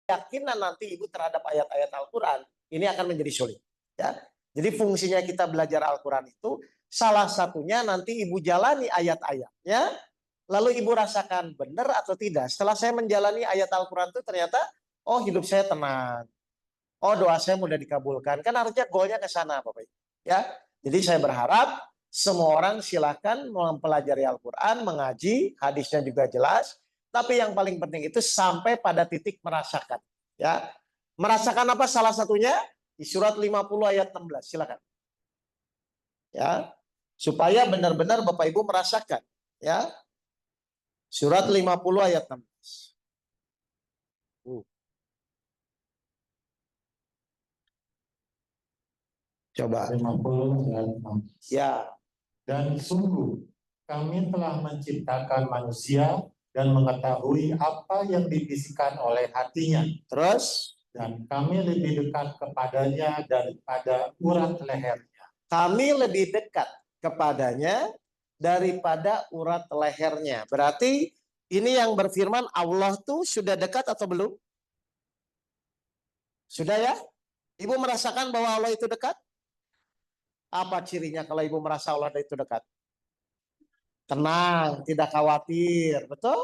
keyakinan nanti ibu terhadap ayat-ayat Al-Quran ini akan menjadi sulit. Ya, jadi fungsinya kita belajar Al-Quran itu salah satunya nanti ibu jalani ayat-ayatnya, lalu ibu rasakan benar atau tidak. Setelah saya menjalani ayat Al-Quran itu ternyata, oh hidup saya tenang, oh doa saya mudah dikabulkan. Kan harusnya goalnya ke sana, Bapak Ibu. Ya, jadi saya berharap semua orang silakan mempelajari Al-Quran, mengaji, hadisnya juga jelas. Tapi yang paling penting itu sampai pada titik merasakan. Ya, merasakan apa? Salah satunya di surat 50 ayat 16. Silakan. Ya, supaya benar-benar Bapak Ibu merasakan. Ya, surat 50 ayat 16. Coba. 50 ayat 16. Ya. Dan sungguh kami telah menciptakan manusia dan mengetahui apa yang dibisikkan oleh hatinya. Terus? Dan kami lebih dekat kepadanya daripada urat lehernya. Kami lebih dekat kepadanya daripada urat lehernya. Berarti ini yang berfirman Allah tuh sudah dekat atau belum? Sudah ya? Ibu merasakan bahwa Allah itu dekat? Apa cirinya kalau ibu merasa Allah itu dekat? Tenang, tidak khawatir, betul?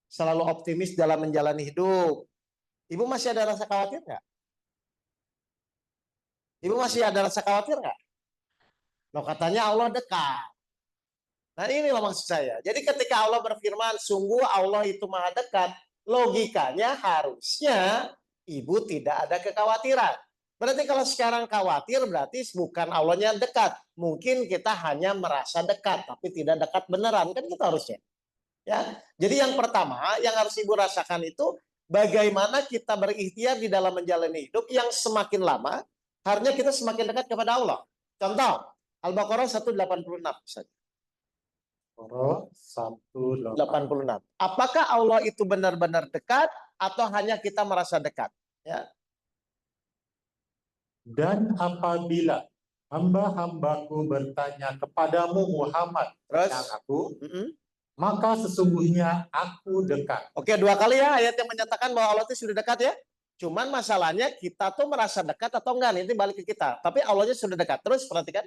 Selalu optimis dalam menjalani hidup. Ibu masih ada rasa khawatir nggak? Ibu masih ada rasa khawatir nggak? Loh katanya Allah dekat. Nah inilah maksud saya. Jadi ketika Allah berfirman, sungguh Allah itu maha dekat, logikanya harusnya ibu tidak ada kekhawatiran. Berarti kalau sekarang khawatir berarti bukan Allahnya dekat. Mungkin kita hanya merasa dekat, tapi tidak dekat beneran. Kan kita harusnya. Ya. Jadi yang pertama yang harus ibu rasakan itu bagaimana kita berikhtiar di dalam menjalani hidup yang semakin lama, harusnya kita semakin dekat kepada Allah. Contoh, Al-Baqarah 186 saja. 186. Apakah Allah itu benar-benar dekat atau hanya kita merasa dekat? Ya. Dan apabila hamba-hambaku bertanya kepadamu Muhammad, terus aku, maka sesungguhnya aku dekat. Oke, 2 kali ya ayat yang menyatakan bahwa Allah itu sudah dekat ya. Cuman masalahnya kita tuh merasa dekat atau enggak, nanti balik ke kita. Tapi Allahnya sudah dekat. Terus perhatikan.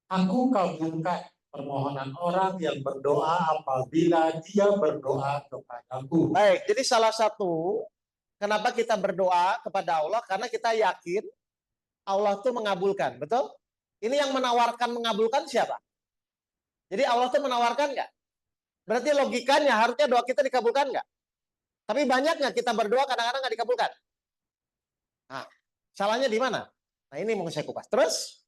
Aku kabulkan permohonan orang yang berdoa apabila dia berdoa kepadaku. Baik, jadi salah satu kenapa kita berdoa kepada Allah karena kita yakin Allah tuh mengabulkan, betul? Ini yang menawarkan mengabulkan siapa? Jadi Allah tuh menawarkan nggak? Berarti logikanya harusnya doa kita dikabulkan nggak? Tapi banyak nggak kita berdoa kadang-kadang nggak dikabulkan? Nah, salahnya di mana? Nah ini mau saya kupas. Terus?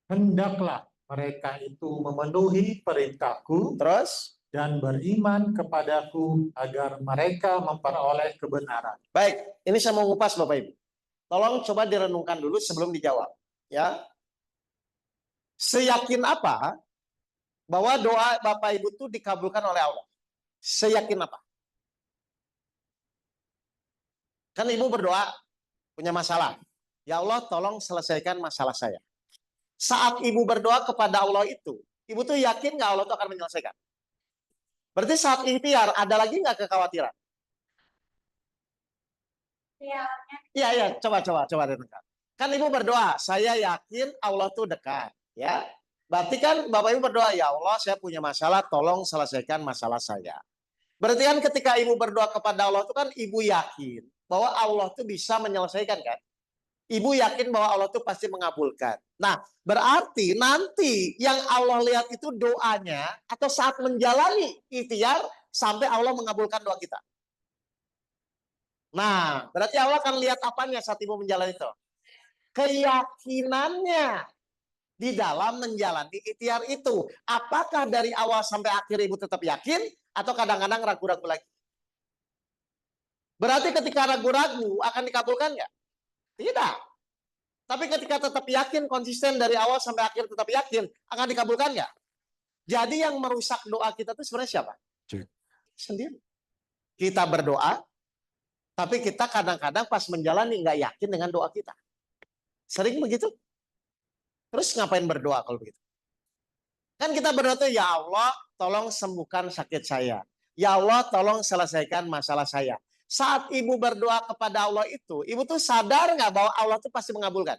Hendaklah mereka itu memenuhi perintahku. Terus? Dan beriman kepadaku agar mereka memperoleh kebenaran. Baik, ini saya mau kupas Bapak Ibu. Tolong coba direnungkan dulu sebelum dijawab. Ya, seyakin apa bahwa doa Bapak Ibu itu dikabulkan oleh Allah? Seyakin apa? Kan Ibu berdoa punya masalah. Ya Allah, tolong selesaikan masalah saya. Saat Ibu berdoa kepada Allah itu, Ibu tuh yakin nggak Allah itu akan menyelesaikan? Berarti saat ikhtiar ada lagi nggak kekhawatiran? Iya, coba dengarkan. Kan Ibu berdoa, saya yakin Allah tuh dekat, ya. Berarti kan Bapak Ibu berdoa, ya Allah, saya punya masalah, tolong selesaikan masalah saya. Berarti kan ketika Ibu berdoa kepada Allah itu kan Ibu yakin bahwa Allah tuh bisa menyelesaikan kan? Ibu yakin bahwa Allah tuh pasti mengabulkan. Nah, berarti nanti yang Allah lihat itu doanya atau saat menjalani ikhtiar sampai Allah mengabulkan doa kita. Nah, berarti Allah akan lihat apanya saat Ibu menjalani itu? Keyakinannya di dalam menjalani ikhtiar itu. Apakah dari awal sampai akhir Ibu tetap yakin atau kadang-kadang ragu-ragu lagi? Berarti ketika ragu-ragu akan dikabulkan nggak? Tidak. Tapi ketika tetap yakin, konsisten dari awal sampai akhir tetap yakin, akan dikabulkan nggak? Jadi yang merusak doa kita itu sebenarnya siapa? Sendiri. Kita berdoa, tapi kita kadang-kadang pas menjalani nggak yakin dengan doa kita. Sering begitu? Terus ngapain berdoa kalau begitu? Kan kita berdoa tuh, ya Allah, tolong sembuhkan sakit saya. Ya Allah, tolong selesaikan masalah saya. Saat ibu berdoa kepada Allah itu, ibu tuh sadar nggak bahwa Allah tuh pasti mengabulkan?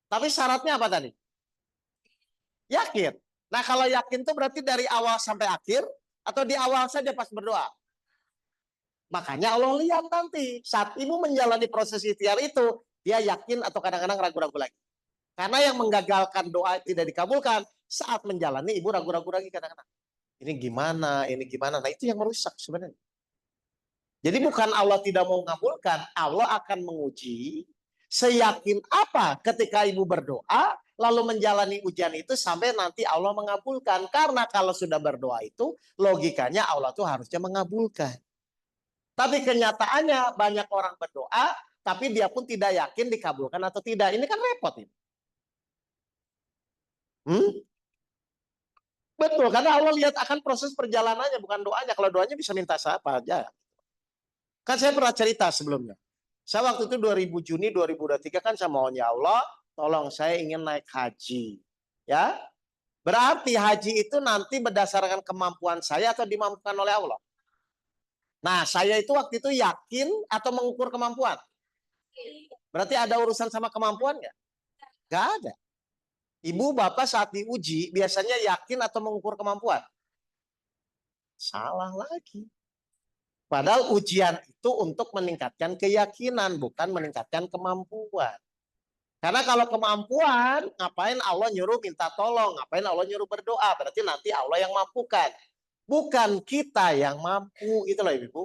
Tapi syaratnya apa tadi? Yakin. Nah kalau yakin tuh berarti dari awal sampai akhir, atau di awal saja pas berdoa? Makanya Allah lihat nanti saat ibu menjalani proses ikhtiar itu, dia yakin atau kadang-kadang ragu-ragu lagi. Karena yang menggagalkan doa tidak dikabulkan, saat menjalani ibu ragu-ragu lagi kadang-kadang. Ini gimana, ini gimana. Nah itu yang merusak sebenarnya. Jadi bukan Allah tidak mau mengabulkan, Allah akan menguji seyakin apa ketika ibu berdoa, lalu menjalani ujian itu sampai nanti Allah mengabulkan. Karena kalau sudah berdoa itu, logikanya Allah tuh harusnya mengabulkan. Tapi kenyataannya banyak orang berdoa, tapi dia pun tidak yakin dikabulkan atau tidak. Ini kan repot ini. Betul, karena Allah lihat akan proses perjalanannya, bukan doanya. Kalau doanya bisa minta siapa aja. Kan saya pernah cerita sebelumnya. Saya waktu itu 2000 Juni 2023 kan saya mohon ya Allah, tolong saya ingin naik haji. Ya, berarti haji itu nanti berdasarkan kemampuan saya atau dimampukan oleh Allah. Nah, saya itu waktu itu yakin atau mengukur kemampuan. Berarti ada urusan sama kemampuan nggak? Nggak ada. Ibu bapak saat diuji biasanya yakin atau mengukur kemampuan? Salah lagi. Padahal ujian itu untuk meningkatkan keyakinan, bukan meningkatkan kemampuan. Karena kalau kemampuan, ngapain Allah nyuruh minta tolong? Ngapain Allah nyuruh berdoa? Berarti nanti Allah yang mampukan. Bukan kita yang mampu. Itu loh Ibu.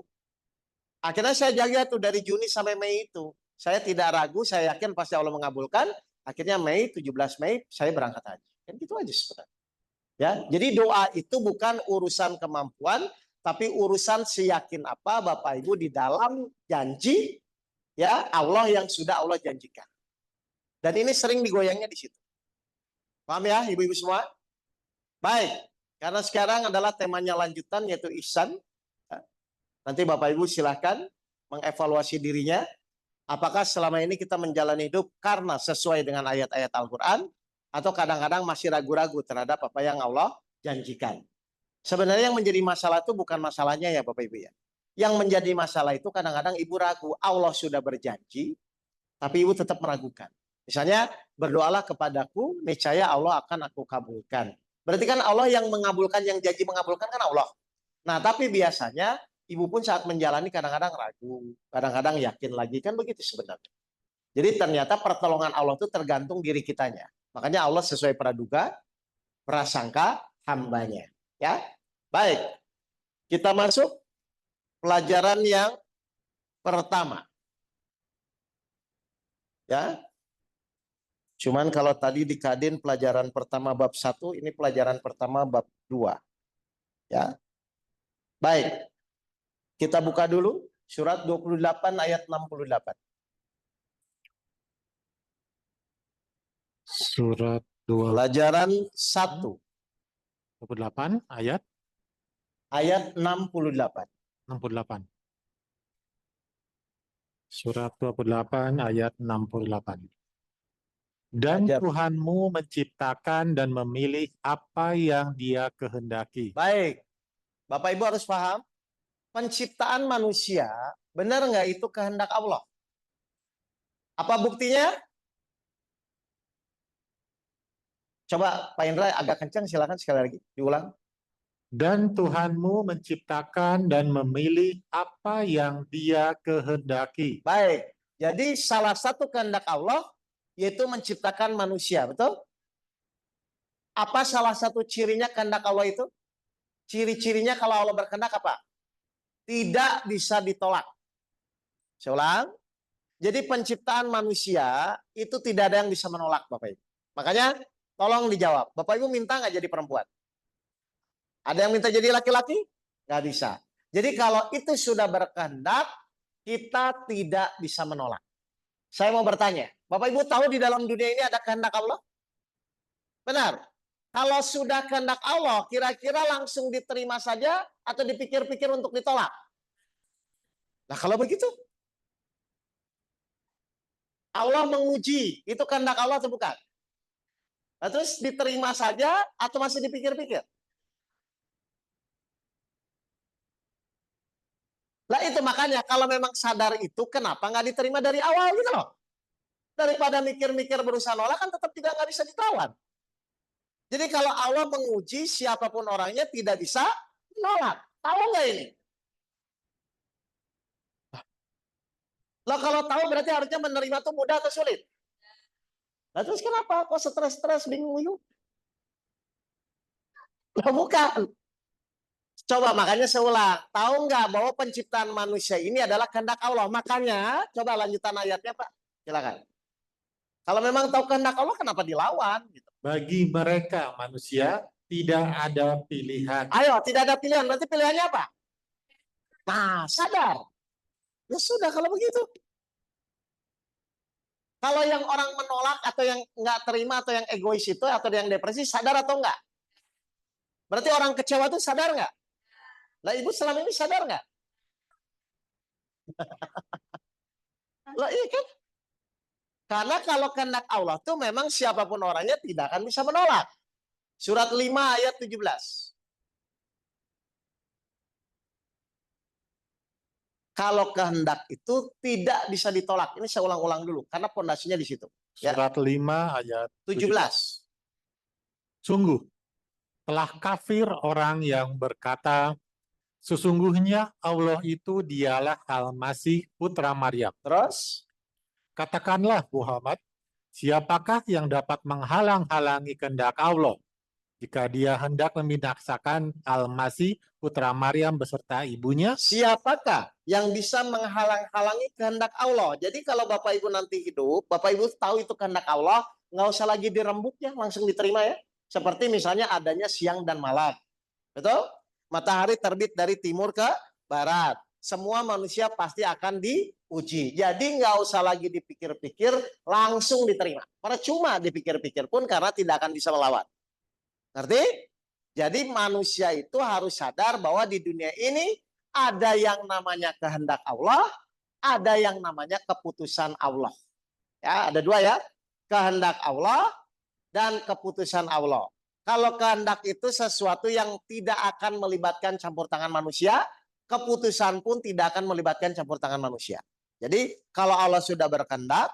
Akhirnya saya jaga tuh dari Juni sampai Mei itu. Saya tidak ragu, saya yakin pasti Allah mengabulkan. Akhirnya Mei, 17 Mei, saya berangkat haji. Kan gitu aja sebenarnya. Ya, jadi doa itu bukan urusan kemampuan, tapi urusan seyakin apa Bapak Ibu di dalam janji ya Allah yang sudah Allah janjikan. Dan ini sering digoyangnya di situ. Paham ya Ibu-ibu semua? Baik, karena sekarang adalah temanya lanjutan yaitu ihsan. Nanti Bapak Ibu silahkan mengevaluasi dirinya. Apakah selama ini kita menjalani hidup karena sesuai dengan ayat-ayat Al-Quran, atau kadang-kadang masih ragu-ragu terhadap apa yang Allah janjikan. Sebenarnya yang menjadi masalah itu bukan masalahnya ya Bapak Ibu ya. Yang menjadi masalah itu kadang-kadang ibu ragu, Allah sudah berjanji, tapi ibu tetap meragukan. Misalnya, berdoalah kepadaku, niscaya Allah akan aku kabulkan. Berarti kan Allah yang mengabulkan, yang janji mengabulkan kan Allah. Nah, tapi biasanya ibu pun saat menjalani kadang-kadang ragu, kadang-kadang yakin lagi, kan begitu sebenarnya. Jadi ternyata pertolongan Allah itu tergantung diri kitanya. Makanya Allah sesuai praduga, prasangka hambanya. Ya, baik. Kita masuk pelajaran yang pertama. Ya, cuman kalau tadi di Kadin pelajaran pertama bab 1, ini pelajaran pertama bab 2. Ya, baik. Kita buka dulu surat 28 ayat 68. Surat 2 Pelajaran 1 28 ayat ayat 68. 68. Surat 28 ayat 68. Dan Ajar. Tuhanmu menciptakan dan memilih apa yang Dia kehendaki. Baik, Bapak Ibu harus paham, penciptaan manusia, benar nggak itu kehendak Allah? Apa buktinya? Coba Pak Indra agak kencang, silakan sekali lagi, diulang. Dan Tuhanmu menciptakan dan memilih apa yang Dia kehendaki. Baik, jadi salah satu kehendak Allah yaitu menciptakan manusia, betul? Apa salah satu cirinya kehendak Allah itu? Ciri-cirinya kalau Allah berkehendak apa? Tidak bisa ditolak. Saya ulang. Jadi penciptaan manusia itu tidak ada yang bisa menolak, Bapak Ibu. Makanya tolong dijawab. Bapak Ibu minta nggak jadi perempuan? Ada yang minta jadi laki-laki? Nggak bisa. Jadi kalau itu sudah berkehendak, kita tidak bisa menolak. Saya mau bertanya, Bapak Ibu tahu di dalam dunia ini ada kehendak Allah? Benar. Kalau sudah kehendak Allah, kira-kira langsung diterima saja atau dipikir-pikir untuk ditolak? Nah kalau begitu, Allah menguji, itu kehendak Allah atau bukan? Nah, terus diterima saja atau masih dipikir-pikir? Lah itu makanya kalau memang sadar itu kenapa nggak diterima dari awal gitu loh. Daripada mikir-mikir berusaha nolak kan tetap tidak nggak bisa ditawan. Jadi kalau Allah menguji siapapun orangnya tidak bisa menolak. Tahu nggak ini? Lah kalau tahu berarti harusnya menerima itu mudah atau sulit? Nah terus kenapa? Kok stres-stres bingung yuk? Lah bukan. Coba makanya saya ulang. Tahu nggak bahwa penciptaan manusia ini adalah kehendak Allah? Makanya coba lanjutan ayatnya Pak. Silakan. Kalau memang tahu kehendak Allah kenapa dilawan? Gitu. Bagi mereka manusia tidak ada pilihan. Ayo, tidak ada pilihan. Berarti pilihannya apa? Nah, sadar. Ya sudah kalau begitu. Kalau yang orang menolak atau yang nggak terima atau yang egois itu atau yang depresi sadar atau enggak? Berarti orang kecewa itu sadar nggak? Lah ibu selama ini sadar nggak? Lah iya kan? Karena kalau kehendak Allah tuh memang siapapun orangnya tidak akan bisa menolak. Surat 5 ayat 17. Kalau kehendak itu tidak bisa ditolak. Ini saya ulang-ulang dulu karena pondasinya di situ. Ya. Surat 5 ayat 17. Sungguh telah kafir orang yang berkata, sesungguhnya Allah itu dialah Al-Masih putra Maryam. Terus? Katakanlah Muhammad, siapakah yang dapat menghalang-halangi kehendak Allah jika dia hendak membinasakan Al-Masih putra Maryam beserta ibunya? Siapakah yang bisa menghalang-halangi kehendak Allah? Jadi kalau Bapak Ibu nanti hidup, Bapak Ibu tahu itu kehendak Allah, nggak usah lagi dirembuknya, langsung diterima ya. Seperti misalnya adanya siang dan malam. Betul? Matahari terbit dari timur ke barat. Semua manusia pasti akan diuji. Jadi nggak usah lagi dipikir-pikir, langsung diterima. Percuma dipikir-pikir pun karena tidak akan bisa melawan. Ngerti? Jadi manusia itu harus sadar bahwa di dunia ini ada yang namanya kehendak Allah, ada yang namanya keputusan Allah. Ya, ada dua ya. Kehendak Allah dan keputusan Allah. Kalau kehendak itu sesuatu yang tidak akan melibatkan campur tangan manusia, keputusan pun tidak akan melibatkan campur tangan manusia. Jadi kalau Allah sudah berkehendak,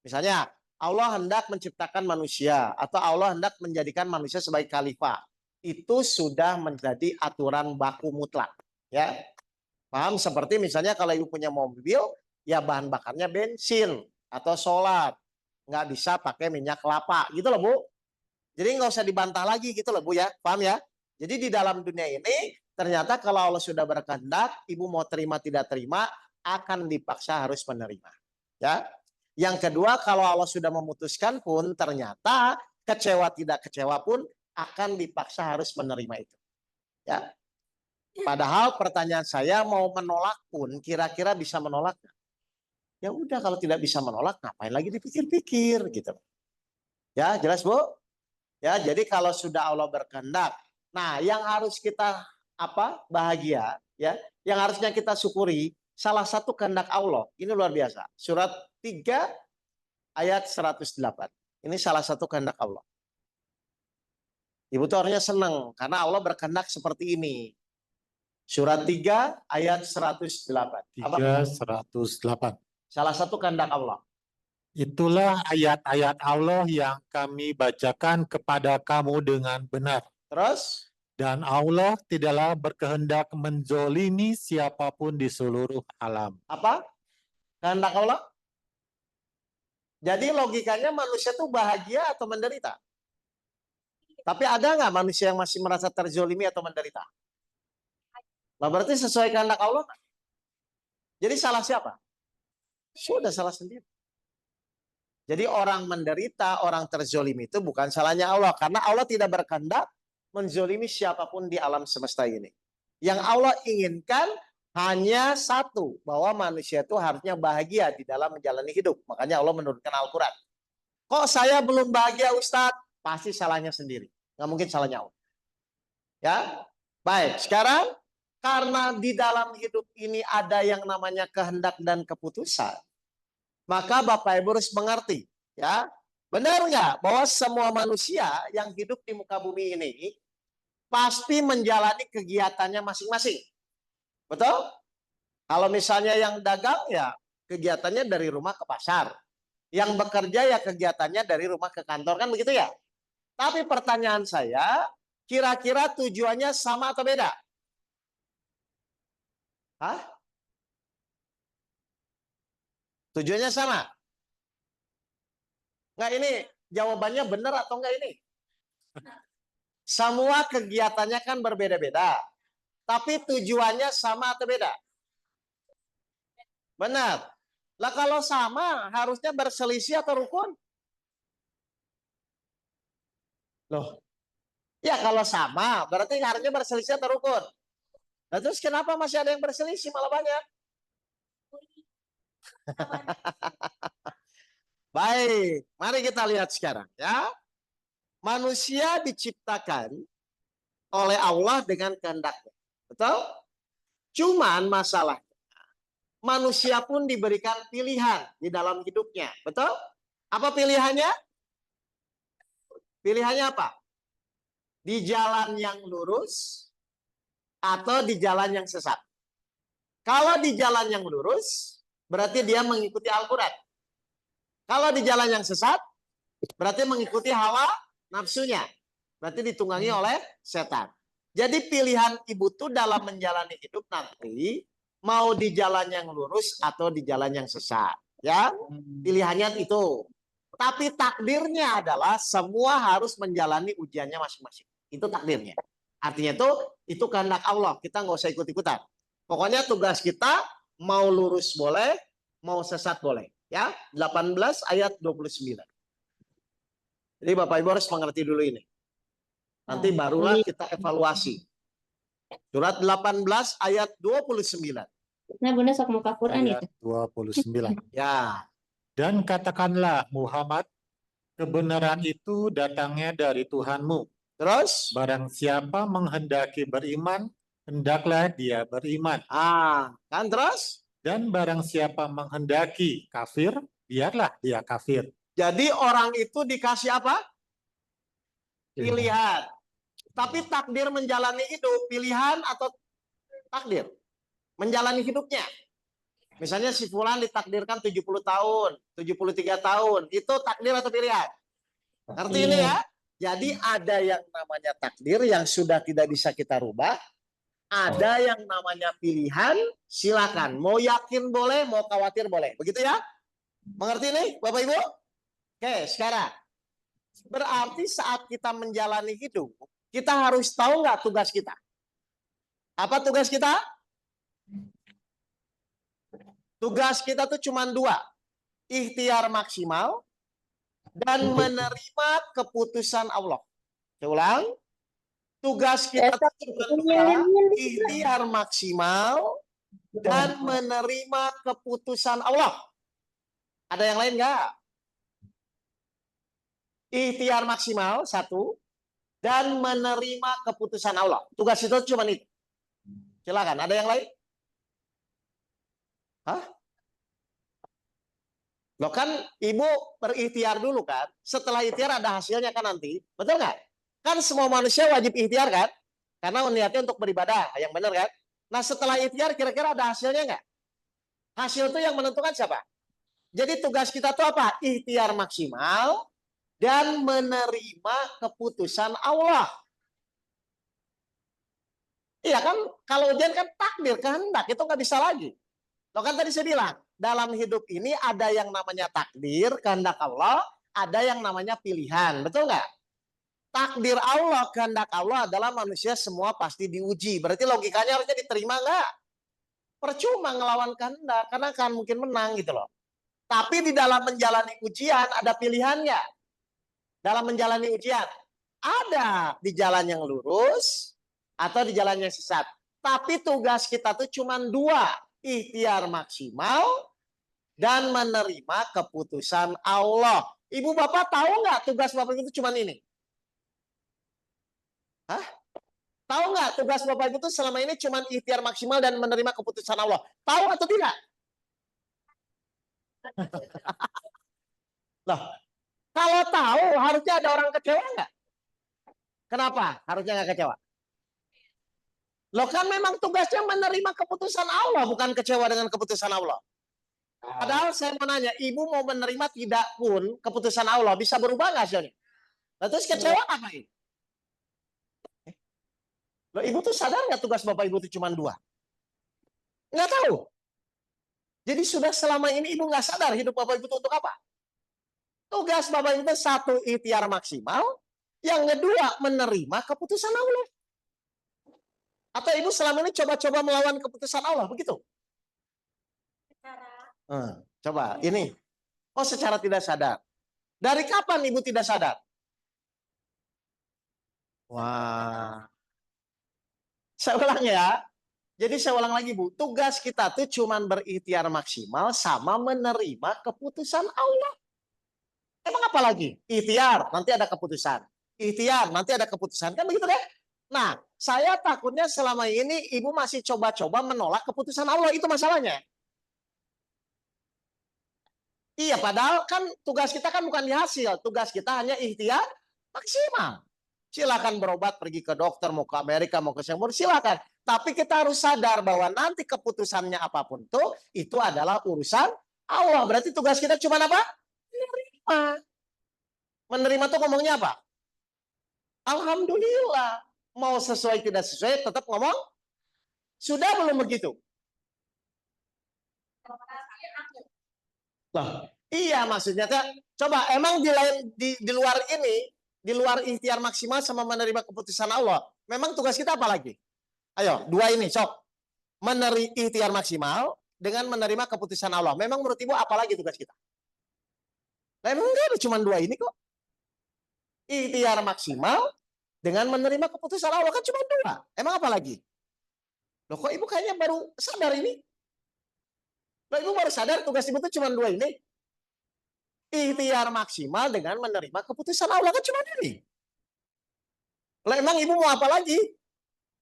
misalnya Allah hendak menciptakan manusia atau Allah hendak menjadikan manusia sebagai khalifah, itu sudah menjadi aturan baku mutlak. Ya, paham? Seperti misalnya kalau ibu punya mobil, ya bahan bakarnya bensin atau solar, nggak bisa pakai minyak kelapa, gitu loh Bu. Jadi nggak usah dibantah lagi gitu loh Bu ya, paham ya? Jadi di dalam dunia ini ternyata kalau Allah sudah berkehendak, ibu mau terima tidak terima akan dipaksa harus menerima. Ya. Yang kedua, kalau Allah sudah memutuskan pun ternyata kecewa tidak kecewa pun akan dipaksa harus menerima itu. Ya. Padahal pertanyaan saya mau menolak pun kira-kira bisa menolak? Ya udah kalau tidak bisa menolak ngapain lagi dipikir-pikir gitu. Ya, jelas Bu? Ya, jadi kalau sudah Allah berkehendak, nah yang harus kita bahagia ya, yang harusnya kita syukuri salah satu kehendak Allah. Ini luar biasa. Surat 3 ayat 108. Ini salah satu kehendak Allah. Ibu tuh harusnya senang karena Allah berkehendak seperti ini. Surat 3 ayat 108. 3:108. Salah satu kehendak Allah. Itulah ayat-ayat Allah yang kami bacakan kepada kamu dengan benar. Terus? Dan Allah tidaklah berkehendak menzolimi siapapun di seluruh alam. Apa? Kehendak Allah? Jadi logikanya manusia tuh bahagia atau menderita? Tapi ada nggak manusia yang masih merasa terzolimi atau menderita? Nah, berarti sesuai kehendak Allah nggak? Jadi salah siapa? Sudah salah sendiri. Jadi orang menderita, orang terzolimi itu bukan salahnya Allah. Karena Allah tidak berkehendak menzolimi siapapun di alam semesta ini. Yang Allah inginkan hanya satu, bahwa manusia itu harusnya bahagia di dalam menjalani hidup. Makanya Allah menurunkan Al-Quran. Kok saya belum bahagia Ustadz? Pasti salahnya sendiri. Nggak mungkin salahnya Allah. Ya, baik. Sekarang karena di dalam hidup ini ada yang namanya kehendak dan keputusan, maka Bapak Ibu harus mengerti, ya, benar nggak bahwa semua manusia yang hidup di muka bumi ini pasti menjalani kegiatannya masing-masing, betul? Kalau misalnya yang dagang ya kegiatannya dari rumah ke pasar. Yang bekerja ya kegiatannya dari rumah ke kantor, kan begitu ya? Tapi pertanyaan saya, kira-kira tujuannya sama atau beda? Hah? Tujuannya sama? Nggak, ini jawabannya benar atau enggak ini? Semua kegiatannya kan berbeda-beda. Tapi tujuannya sama atau beda? Benar. Lah kalau sama, harusnya berselisih atau rukun? Loh, ya kalau sama, berarti harusnya berselisih atau rukun? Nah, terus kenapa masih ada yang berselisih malah banyak? Baik, mari kita lihat sekarang ya. Manusia diciptakan oleh Allah dengan kehendaknya. Betul? Cuman masalah manusia pun diberikan pilihan di dalam hidupnya. Betul? Apa pilihannya? Pilihannya apa? Di jalan yang lurus atau di jalan yang sesat. Kalau di jalan yang lurus, berarti dia mengikuti Al-Quran. Kalau di jalan yang sesat, berarti mengikuti hawa nafsunya. Berarti ditunggangi oleh setan. Jadi pilihan ibu tuh dalam menjalani hidup nanti, mau di jalan yang lurus atau di jalan yang sesat. Ya, pilihannya itu. Tapi takdirnya adalah semua harus menjalani ujiannya masing-masing. Itu takdirnya. Artinya itu kehendak Allah. Kita nggak usah ikut-ikutan. Pokoknya tugas kita mau lurus boleh, mau sesat boleh. Ya, 18 ayat 29. Jadi Bapak Ibu harus mengerti dulu ini. Nanti barulah kita evaluasi. Surat 18 ayat 29. Nah, Bunda sok muka Quran Ayat itu. 29. Ya, Dan katakanlah Muhammad, kebenaran itu datangnya dari Tuhanmu. terus Barang siapa menghendaki beriman, hendaklah dia beriman. kan terus. Dan barang siapa menghendaki kafir, biarlah dia kafir. Jadi orang itu dikasih apa? Pilihan. Tapi takdir menjalani hidup, pilihan atau takdir? Menjalani hidupnya. Misalnya si fulan ditakdirkan 70 tahun, 73 tahun. Itu takdir atau pilihan? Ngerti ini ya? Jadi ada yang namanya takdir yang sudah tidak bisa kita rubah. Ada yang namanya pilihan, silakan. Mau yakin boleh, mau khawatir boleh. Begitu ya? Mengerti nih Bapak Ibu? Oke, sekarang. Berarti saat kita menjalani hidup, kita harus tahu nggak tugas kita? Apa tugas kita? Tugas kita tuh cuma dua. Ikhtiar maksimal dan menerima keputusan Allah. Saya ulang. Tugas kita tuh cuma dua. Ikhtiar maksimal dan menerima keputusan Allah. Ada yang lain nggak? Ikhtiar maksimal, satu. Dan menerima keputusan Allah. Tugas itu cuma itu. Silakan, ada yang lain? Hah? Loh kan ibu berikhtiar dulu kan. Setelah ikhtiar ada hasilnya kan nanti. Betul nggak? Kan semua manusia wajib ikhtiar kan? Karena niatnya untuk beribadah. Yang benar kan? Nah setelah ikhtiar kira-kira ada hasilnya nggak? Hasil itu yang menentukan siapa? Jadi tugas kita tuh apa? Ikhtiar maksimal dan menerima keputusan Allah. Iya kan? Kalau ujian kan takdir, kehendak. Itu nggak bisa lagi. Loh kan tadi saya bilang, dalam hidup ini ada yang namanya takdir, kehendak Allah, ada yang namanya pilihan. Betul nggak? Takdir Allah, kehendak Allah adalah manusia semua pasti diuji. Berarti logikanya harusnya diterima nggak? Percuma ngelawan kehendak, karena kan mungkin menang gitu loh. Tapi di dalam menjalani ujian ada pilihannya. Dalam menjalani ujian, ada di jalan yang lurus atau di jalan yang sesat. Tapi tugas kita tuh cuma dua. Ikhtiar maksimal dan menerima keputusan Allah. Ibu bapak tahu nggak tugas bapak itu cuma ini? Hah? Tahu nggak tugas bapak itu selama ini cuma ikhtiar maksimal dan menerima keputusan Allah? Tahu atau tidak? Loh, kalau tahu harusnya ada orang kecewa nggak? Kenapa harusnya nggak kecewa? Loh kan memang tugasnya menerima keputusan Allah, bukan kecewa dengan keputusan Allah. Padahal saya mau nanya, ibu mau menerima tidak pun keputusan Allah, bisa berubah nggak hasilnya? Nah, terus kecewa ngapain? Loh, ibu tuh sadar nggak tugas bapak ibu itu cuma dua? Nggak tahu. Jadi sudah selama ini ibu nggak sadar hidup bapak ibu itu untuk apa? Tugas bapak ibu itu satu, ikhtiar maksimal. Yang kedua, menerima keputusan Allah. Atau ibu selama ini coba-coba melawan keputusan Allah, begitu? Coba, ini. Oh, secara tidak sadar. Dari kapan ibu tidak sadar? Wah. Saya ulang ya. Jadi saya ulang lagi, Bu. Tugas kita tuh cuman berikhtiar maksimal sama menerima keputusan Allah. Emang apa lagi? Ikhtiar, nanti ada keputusan. Ikhtiar, nanti ada keputusan. Kan begitu deh. Nah, saya takutnya selama ini ibu masih coba-coba menolak keputusan Allah. Itu masalahnya. Iya, padahal kan tugas kita kan bukan di hasil. Tugas kita hanya ikhtiar maksimal. Silakan berobat, pergi ke dokter, mau ke Amerika, mau ke Singapura, silakan. Tapi kita harus sadar bahwa nanti keputusannya apapun tuh, itu adalah urusan Allah. Berarti tugas kita cuma apa? Menerima. Menerima tuh ngomongnya apa? Alhamdulillah. Mau sesuai tidak sesuai, tetap ngomong. Sudah belum begitu? Loh, iya maksudnya. Coba emang di luar ini, di luar ikhtiar maksimal sama menerima keputusan Allah, memang tugas kita apa lagi? Ayo, dua ini, sok. Menerima ikhtiar maksimal dengan menerima keputusan Allah. Memang menurut ibu apa lagi tugas kita? Nah, emang enggak ada cuma dua ini kok. Ikhtiar maksimal dengan menerima keputusan Allah kan cuma dua. Emang apa lagi? Loh kok ibu kayaknya baru sadar ini? Loh ibu baru sadar tugas ibu itu cuma dua ini? Ikhtiar maksimal dengan menerima keputusan Allah kan cuma ini. Lah emang ibu mau apa lagi?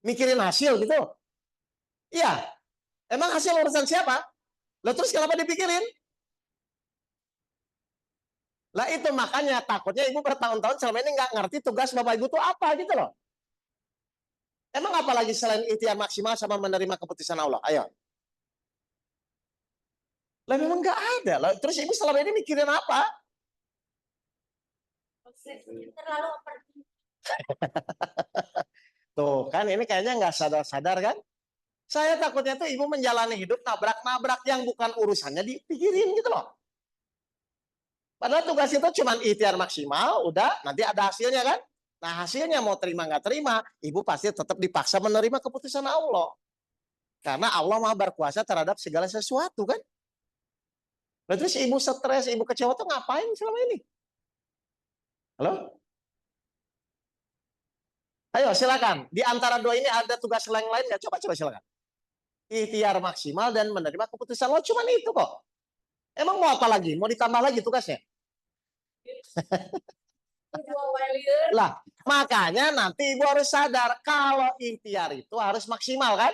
Mikirin hasil gitu? Iya. Emang hasil urusan siapa? Lah terus kenapa dipikirin? Lah itu makanya takutnya ibu bertahun-tahun selama ini nggak ngerti tugas bapak ibu itu apa gitu loh. Emang apa lagi selain ikhtiar maksimal sama menerima keputusan Allah? Ayo. Lah memang nggak ada. Lah terus ibu selama ini mikirin apa? Terlalu Tuh kan ini kayaknya nggak sadar-sadar kan? Saya takutnya tuh ibu menjalani hidup nabrak-nabrak yang bukan urusannya dipikirin gitu loh. Padahal tugas itu cuma ikhtiar maksimal, udah nanti ada hasilnya kan? Nah hasilnya mau terima nggak terima, ibu pasti tetap dipaksa menerima keputusan Allah. Karena Allah Maha berkuasa terhadap segala sesuatu kan? Nah, terus ibu stres, ibu kecewa tuh ngapain selama ini? Halo? Ayo silakan. Di antara dua ini ada tugas lain-lain nggak? Coba silakan. Ikhtiar maksimal dan menerima keputusan Allah cuma itu kok. Emang mau apa lagi? Mau ditambah lagi tugasnya? Lah, makanya nanti ibu harus sadar kalau ikhtiar itu harus maksimal kan?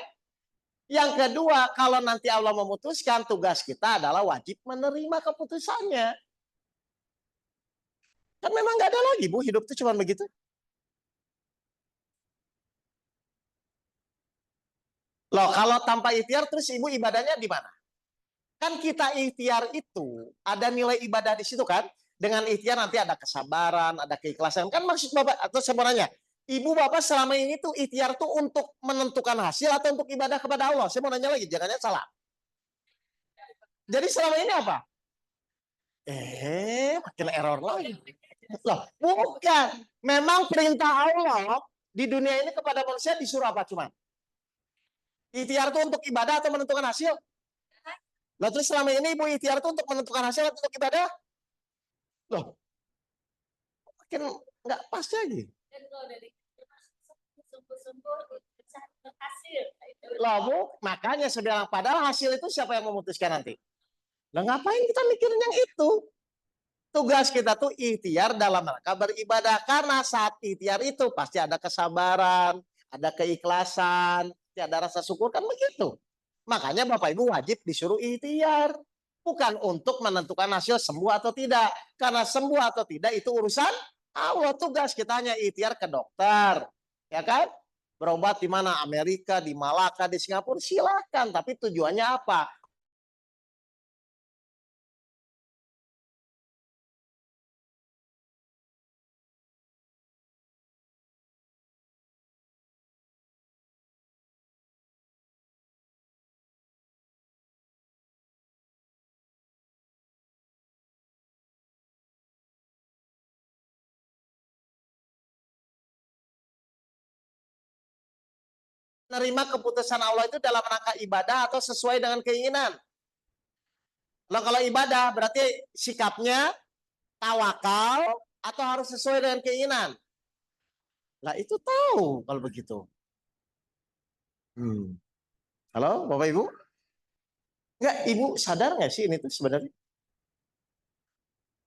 Yang kedua, kalau nanti Allah memutuskan, tugas kita adalah wajib menerima keputusannya. Kan memang nggak ada lagi, Bu. Hidup itu cuma begitu. Loh, kalau tanpa ikhtiar, terus ibu ibadahnya di mana? Kan kita ikhtiar itu, ada nilai ibadah di situ kan? Dengan ikhtiar nanti ada kesabaran, ada keikhlasan. Kan maksud Bapak, atau sebenarnya, Ibu Bapak selama ini tuh ikhtiar tuh untuk menentukan hasil atau untuk ibadah kepada Allah? Saya mau nanya lagi, jangan salah. Jadi selama ini apa? Makin error lagi. Loh, bukan. Memang perintah Allah di dunia ini kepada manusia disuruh apa cuma? Ikhtiar itu untuk ibadah atau menentukan hasil? Loh, terus selama ini Ibu ikhtiar itu untuk menentukan hasil atau untuk ibadah? Loh, makin nggak pas lagi. Loh, Bu, makanya saya bilang, padahal hasil itu siapa yang memutuskan nanti? Lah ngapain kita mikirin yang itu? Tugas kita tuh ikhtiar dalam rangka beribadah. Karena saat ikhtiar itu pasti ada kesabaran, ada keikhlasan, ada rasa syukur, kan begitu. Makanya Bapak Ibu wajib disuruh ikhtiar. Bukan untuk menentukan hasil sembuh atau tidak. Karena sembuh atau tidak itu urusan Allah. Tugas kita hanya ikhtiar ke dokter. Ya kan? Berobat di mana? Amerika, di Malaka, di Singapura, silakan. Tapi tujuannya apa? Menerima keputusan Allah itu dalam rangka ibadah atau sesuai dengan keinginan. Nah, kalau ibadah berarti sikapnya tawakal atau harus sesuai dengan keinginan. Nah, itu tahu kalau begitu. Halo, Bapak Ibu? Enggak, Ibu sadar nggak sih ini tuh sebenarnya?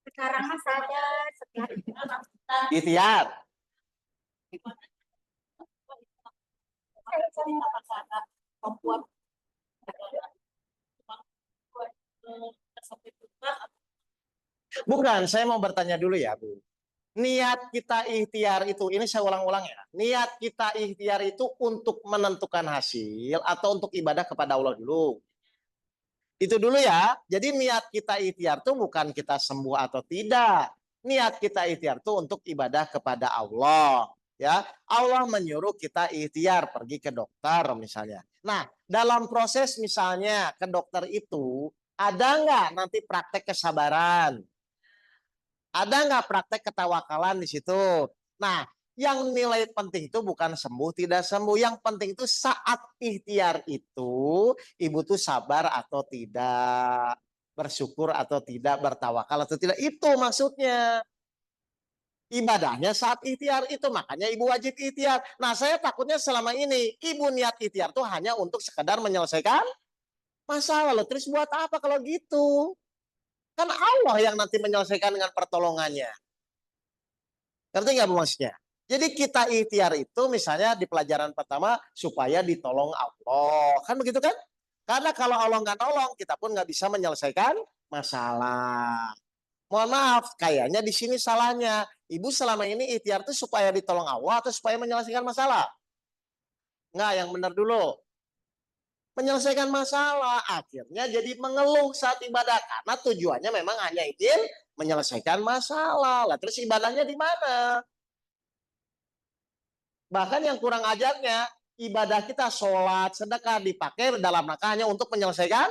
Sekarang mah sadar, sekarang Ikhtiar. Bukan, saya mau bertanya dulu ya, Bu. Niat kita ikhtiar itu, ini saya ulang-ulang ya. Niat kita ikhtiar itu untuk menentukan hasil atau untuk ibadah kepada Allah dulu. Itu dulu ya. Jadi niat kita ikhtiar itu bukan kita sembuh atau tidak. Niat kita ikhtiar itu untuk ibadah kepada Allah. Ya, Allah menyuruh kita ikhtiar pergi ke dokter misalnya. Nah, dalam proses misalnya ke dokter itu ada nggak nanti praktek kesabaran? Ada nggak praktek ketawakalan di situ? Nah, yang nilai penting itu bukan sembuh tidak sembuh. Yang penting itu saat ikhtiar itu, ibu tuh sabar atau tidak, bersyukur atau tidak, bertawakal atau tidak. Itu maksudnya. Ibadahnya saat ikhtiar itu, makanya ibu wajib ikhtiar. Nah, saya takutnya selama ini ibu niat ikhtiar tuh hanya untuk sekedar menyelesaikan masalah. Loh, terus buat apa kalau gitu? Kan Allah yang nanti menyelesaikan dengan pertolongannya. Ngerti nggak Bu maksudnya? Jadi kita ikhtiar itu misalnya di pelajaran pertama supaya ditolong Allah. Kan begitu kan? Karena kalau Allah nggak nolong, kita pun nggak bisa menyelesaikan masalah. Mohon maaf, kayaknya di sini salahnya. Ibu selama ini ikhtiar itu supaya ditolong Allah atau supaya menyelesaikan masalah? Nggak, yang benar dulu. Menyelesaikan masalah. Akhirnya jadi mengeluh saat ibadah. Karena tujuannya memang hanya izin menyelesaikan masalah. Lah, terus ibadahnya di mana? Bahkan yang kurang ajarnya, ibadah kita sholat, sedekah dipakai dalam rangka hanya untuk menyelesaikan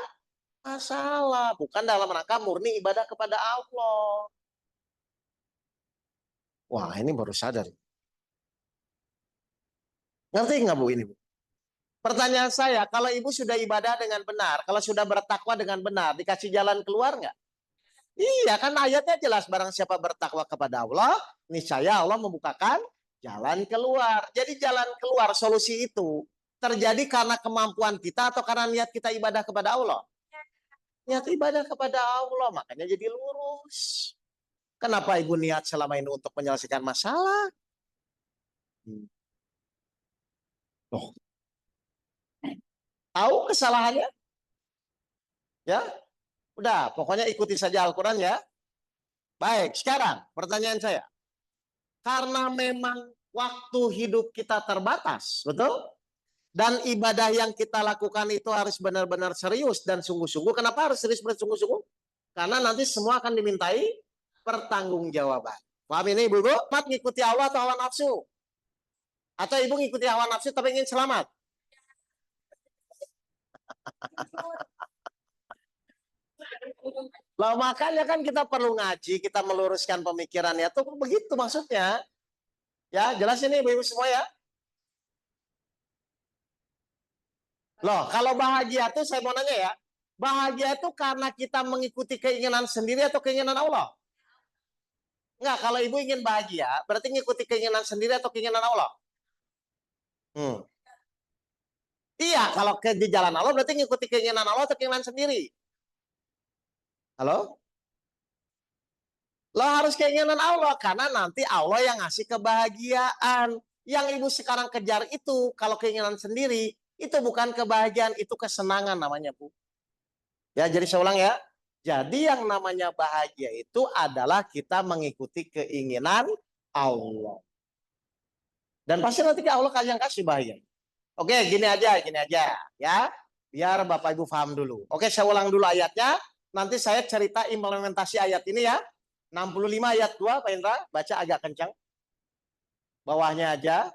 masalah. Bukan dalam rangka murni ibadah kepada Allah. Wah, ini baru sadar. Ngerti nggak Bu ini, Bu? Pertanyaan saya, kalau ibu sudah ibadah dengan benar, kalau sudah bertakwa dengan benar, dikasih jalan keluar nggak? Iya, kan ayatnya jelas, barang siapa bertakwa kepada Allah, niscaya Allah membukakan jalan keluar. Jadi jalan keluar, solusi itu terjadi karena kemampuan kita atau karena niat kita ibadah kepada Allah? Niat ibadah kepada Allah, makanya jadi lurus. Kenapa ibu niat selama ini untuk menyelesaikan masalah? Loh, tahu kesalahannya? Ya, udah, pokoknya ikuti saja Al-Quran ya. Baik, sekarang pertanyaan saya. Karena memang waktu hidup kita terbatas, betul? Dan ibadah yang kita lakukan itu harus benar-benar serius dan sungguh-sungguh. Kenapa harus serius dan sungguh-sungguh? Karena nanti semua akan dimintai pertanggungjawaban. Paham ini ibu-ibu? Mat ngikuti Allah atau hawa nafsu? Atau ibu ngikuti hawa nafsu tapi ingin selamat? Lah makanya kan kita perlu ngaji, kita meluruskan pemikirannya. Tuh begitu maksudnya. Ya, jelas ini ibu-ibu semua ya. Loh, kalau bahagia tuh saya mau nanya ya. Bahagia itu karena kita mengikuti keinginan sendiri atau keinginan Allah? Enggak, kalau ibu ingin bahagia, berarti ngikuti keinginan sendiri atau keinginan Allah? Iya, kalau ke di jalan Allah berarti ngikuti keinginan Allah atau keinginan sendiri? Halo? Lo harus keinginan Allah, karena nanti Allah yang ngasih kebahagiaan. Yang ibu sekarang kejar itu, kalau keinginan sendiri, itu bukan kebahagiaan, itu kesenangan namanya, Bu. Ya, jadi saya ulang ya. Jadi yang namanya bahagia itu adalah kita mengikuti keinginan Allah. Dan pasti nanti Allah yang kasih bahagia. Oke, gini aja ya. Biar Bapak Ibu paham dulu. Oke, saya ulang dulu ayatnya. Nanti saya cerita implementasi ayat ini ya. 65 ayat 2, Pak Indra, baca agak kencang. Bawahnya aja.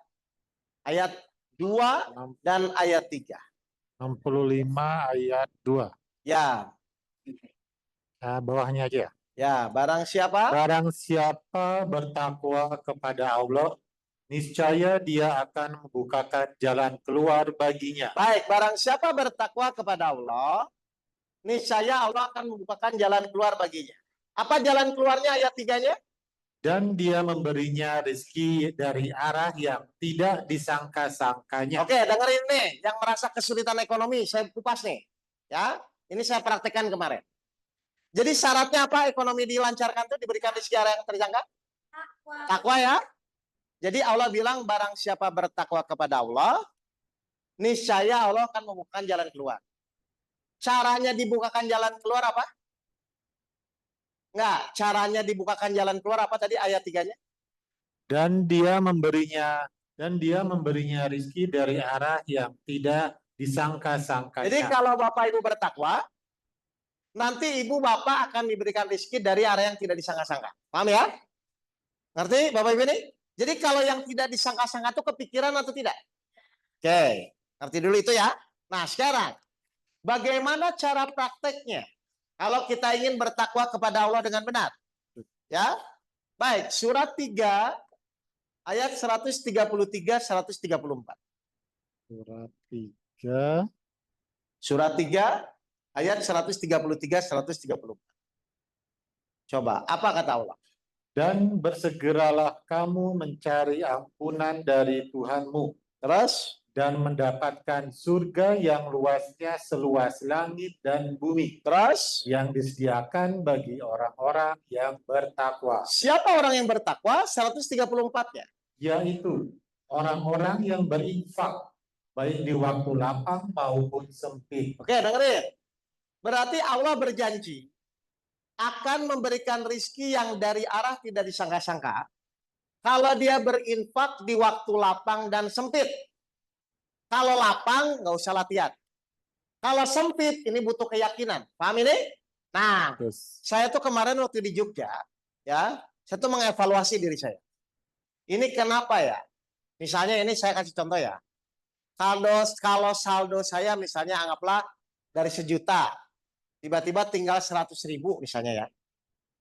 Ayat 2 dan ayat 3. 65 ayat 2. Ya, Nah, bawahnya aja. ya, barang siapa? Barang siapa bertakwa kepada Allah, niscaya dia akan membukakan jalan keluar baginya. Baik, barang siapa bertakwa kepada Allah, niscaya Allah akan membukakan jalan keluar baginya. Apa jalan keluarnya ayat 3-nya? Dan dia memberinya rezeki dari arah yang tidak disangka-sangkanya. Oke, dengerin nih, yang merasa kesulitan ekonomi, saya kupas nih. Ya, ini saya praktekkan kemarin. Jadi syaratnya apa ekonomi dilancarkan itu diberikan rezeki arah yang terjangkau? Takwa ya. Jadi Allah bilang barang siapa bertakwa kepada Allah, niscaya Allah akan membukakan jalan keluar. Caranya dibukakan jalan keluar apa? Enggak, caranya dibukakan jalan keluar apa tadi ayat 3-nya? Dan dia memberinya rezeki dari arah yang tidak Jadi disangka-sangkanya. kalau Bapak Ibu bertakwa, nanti Ibu Bapak akan diberikan rezeki dari arah yang tidak disangka-sangka. Paham ya? Ngerti Bapak Ibu ini? Jadi kalau yang tidak disangka-sangka itu kepikiran atau tidak? Oke, ngerti dulu itu ya. Nah sekarang, bagaimana cara prakteknya? Kalau kita ingin bertakwa kepada Allah dengan benar. Ya, baik, surat 3 ayat 133 134. Surat 3. Surat 3 ayat 133 134. Coba, apa kata Allah? Dan bersegeralah kamu mencari ampunan dari Tuhanmu Terus, dan mendapatkan surga yang luasnya seluas langit dan bumi, terus, yang disediakan bagi orang-orang yang bertakwa, siapa orang yang bertakwa? 134-nya. yaitu orang-orang yang berinfak baik di waktu lapang maupun sempit. Oke, dengerin. Berarti Allah berjanji akan memberikan rizki yang dari arah tidak disangka-sangka kalau dia berinfak di waktu lapang dan sempit. Kalau lapang nggak usah latihan. Kalau sempit ini butuh keyakinan. Paham ini? Nah, Terus, saya tuh kemarin waktu di Jogja, ya, saya tuh mengevaluasi diri saya. Ini kenapa ya? Misalnya ini saya kasih contoh ya. Kalau saldo saya misalnya anggaplah dari 1.000.000, tiba-tiba tinggal 100.000 misalnya ya.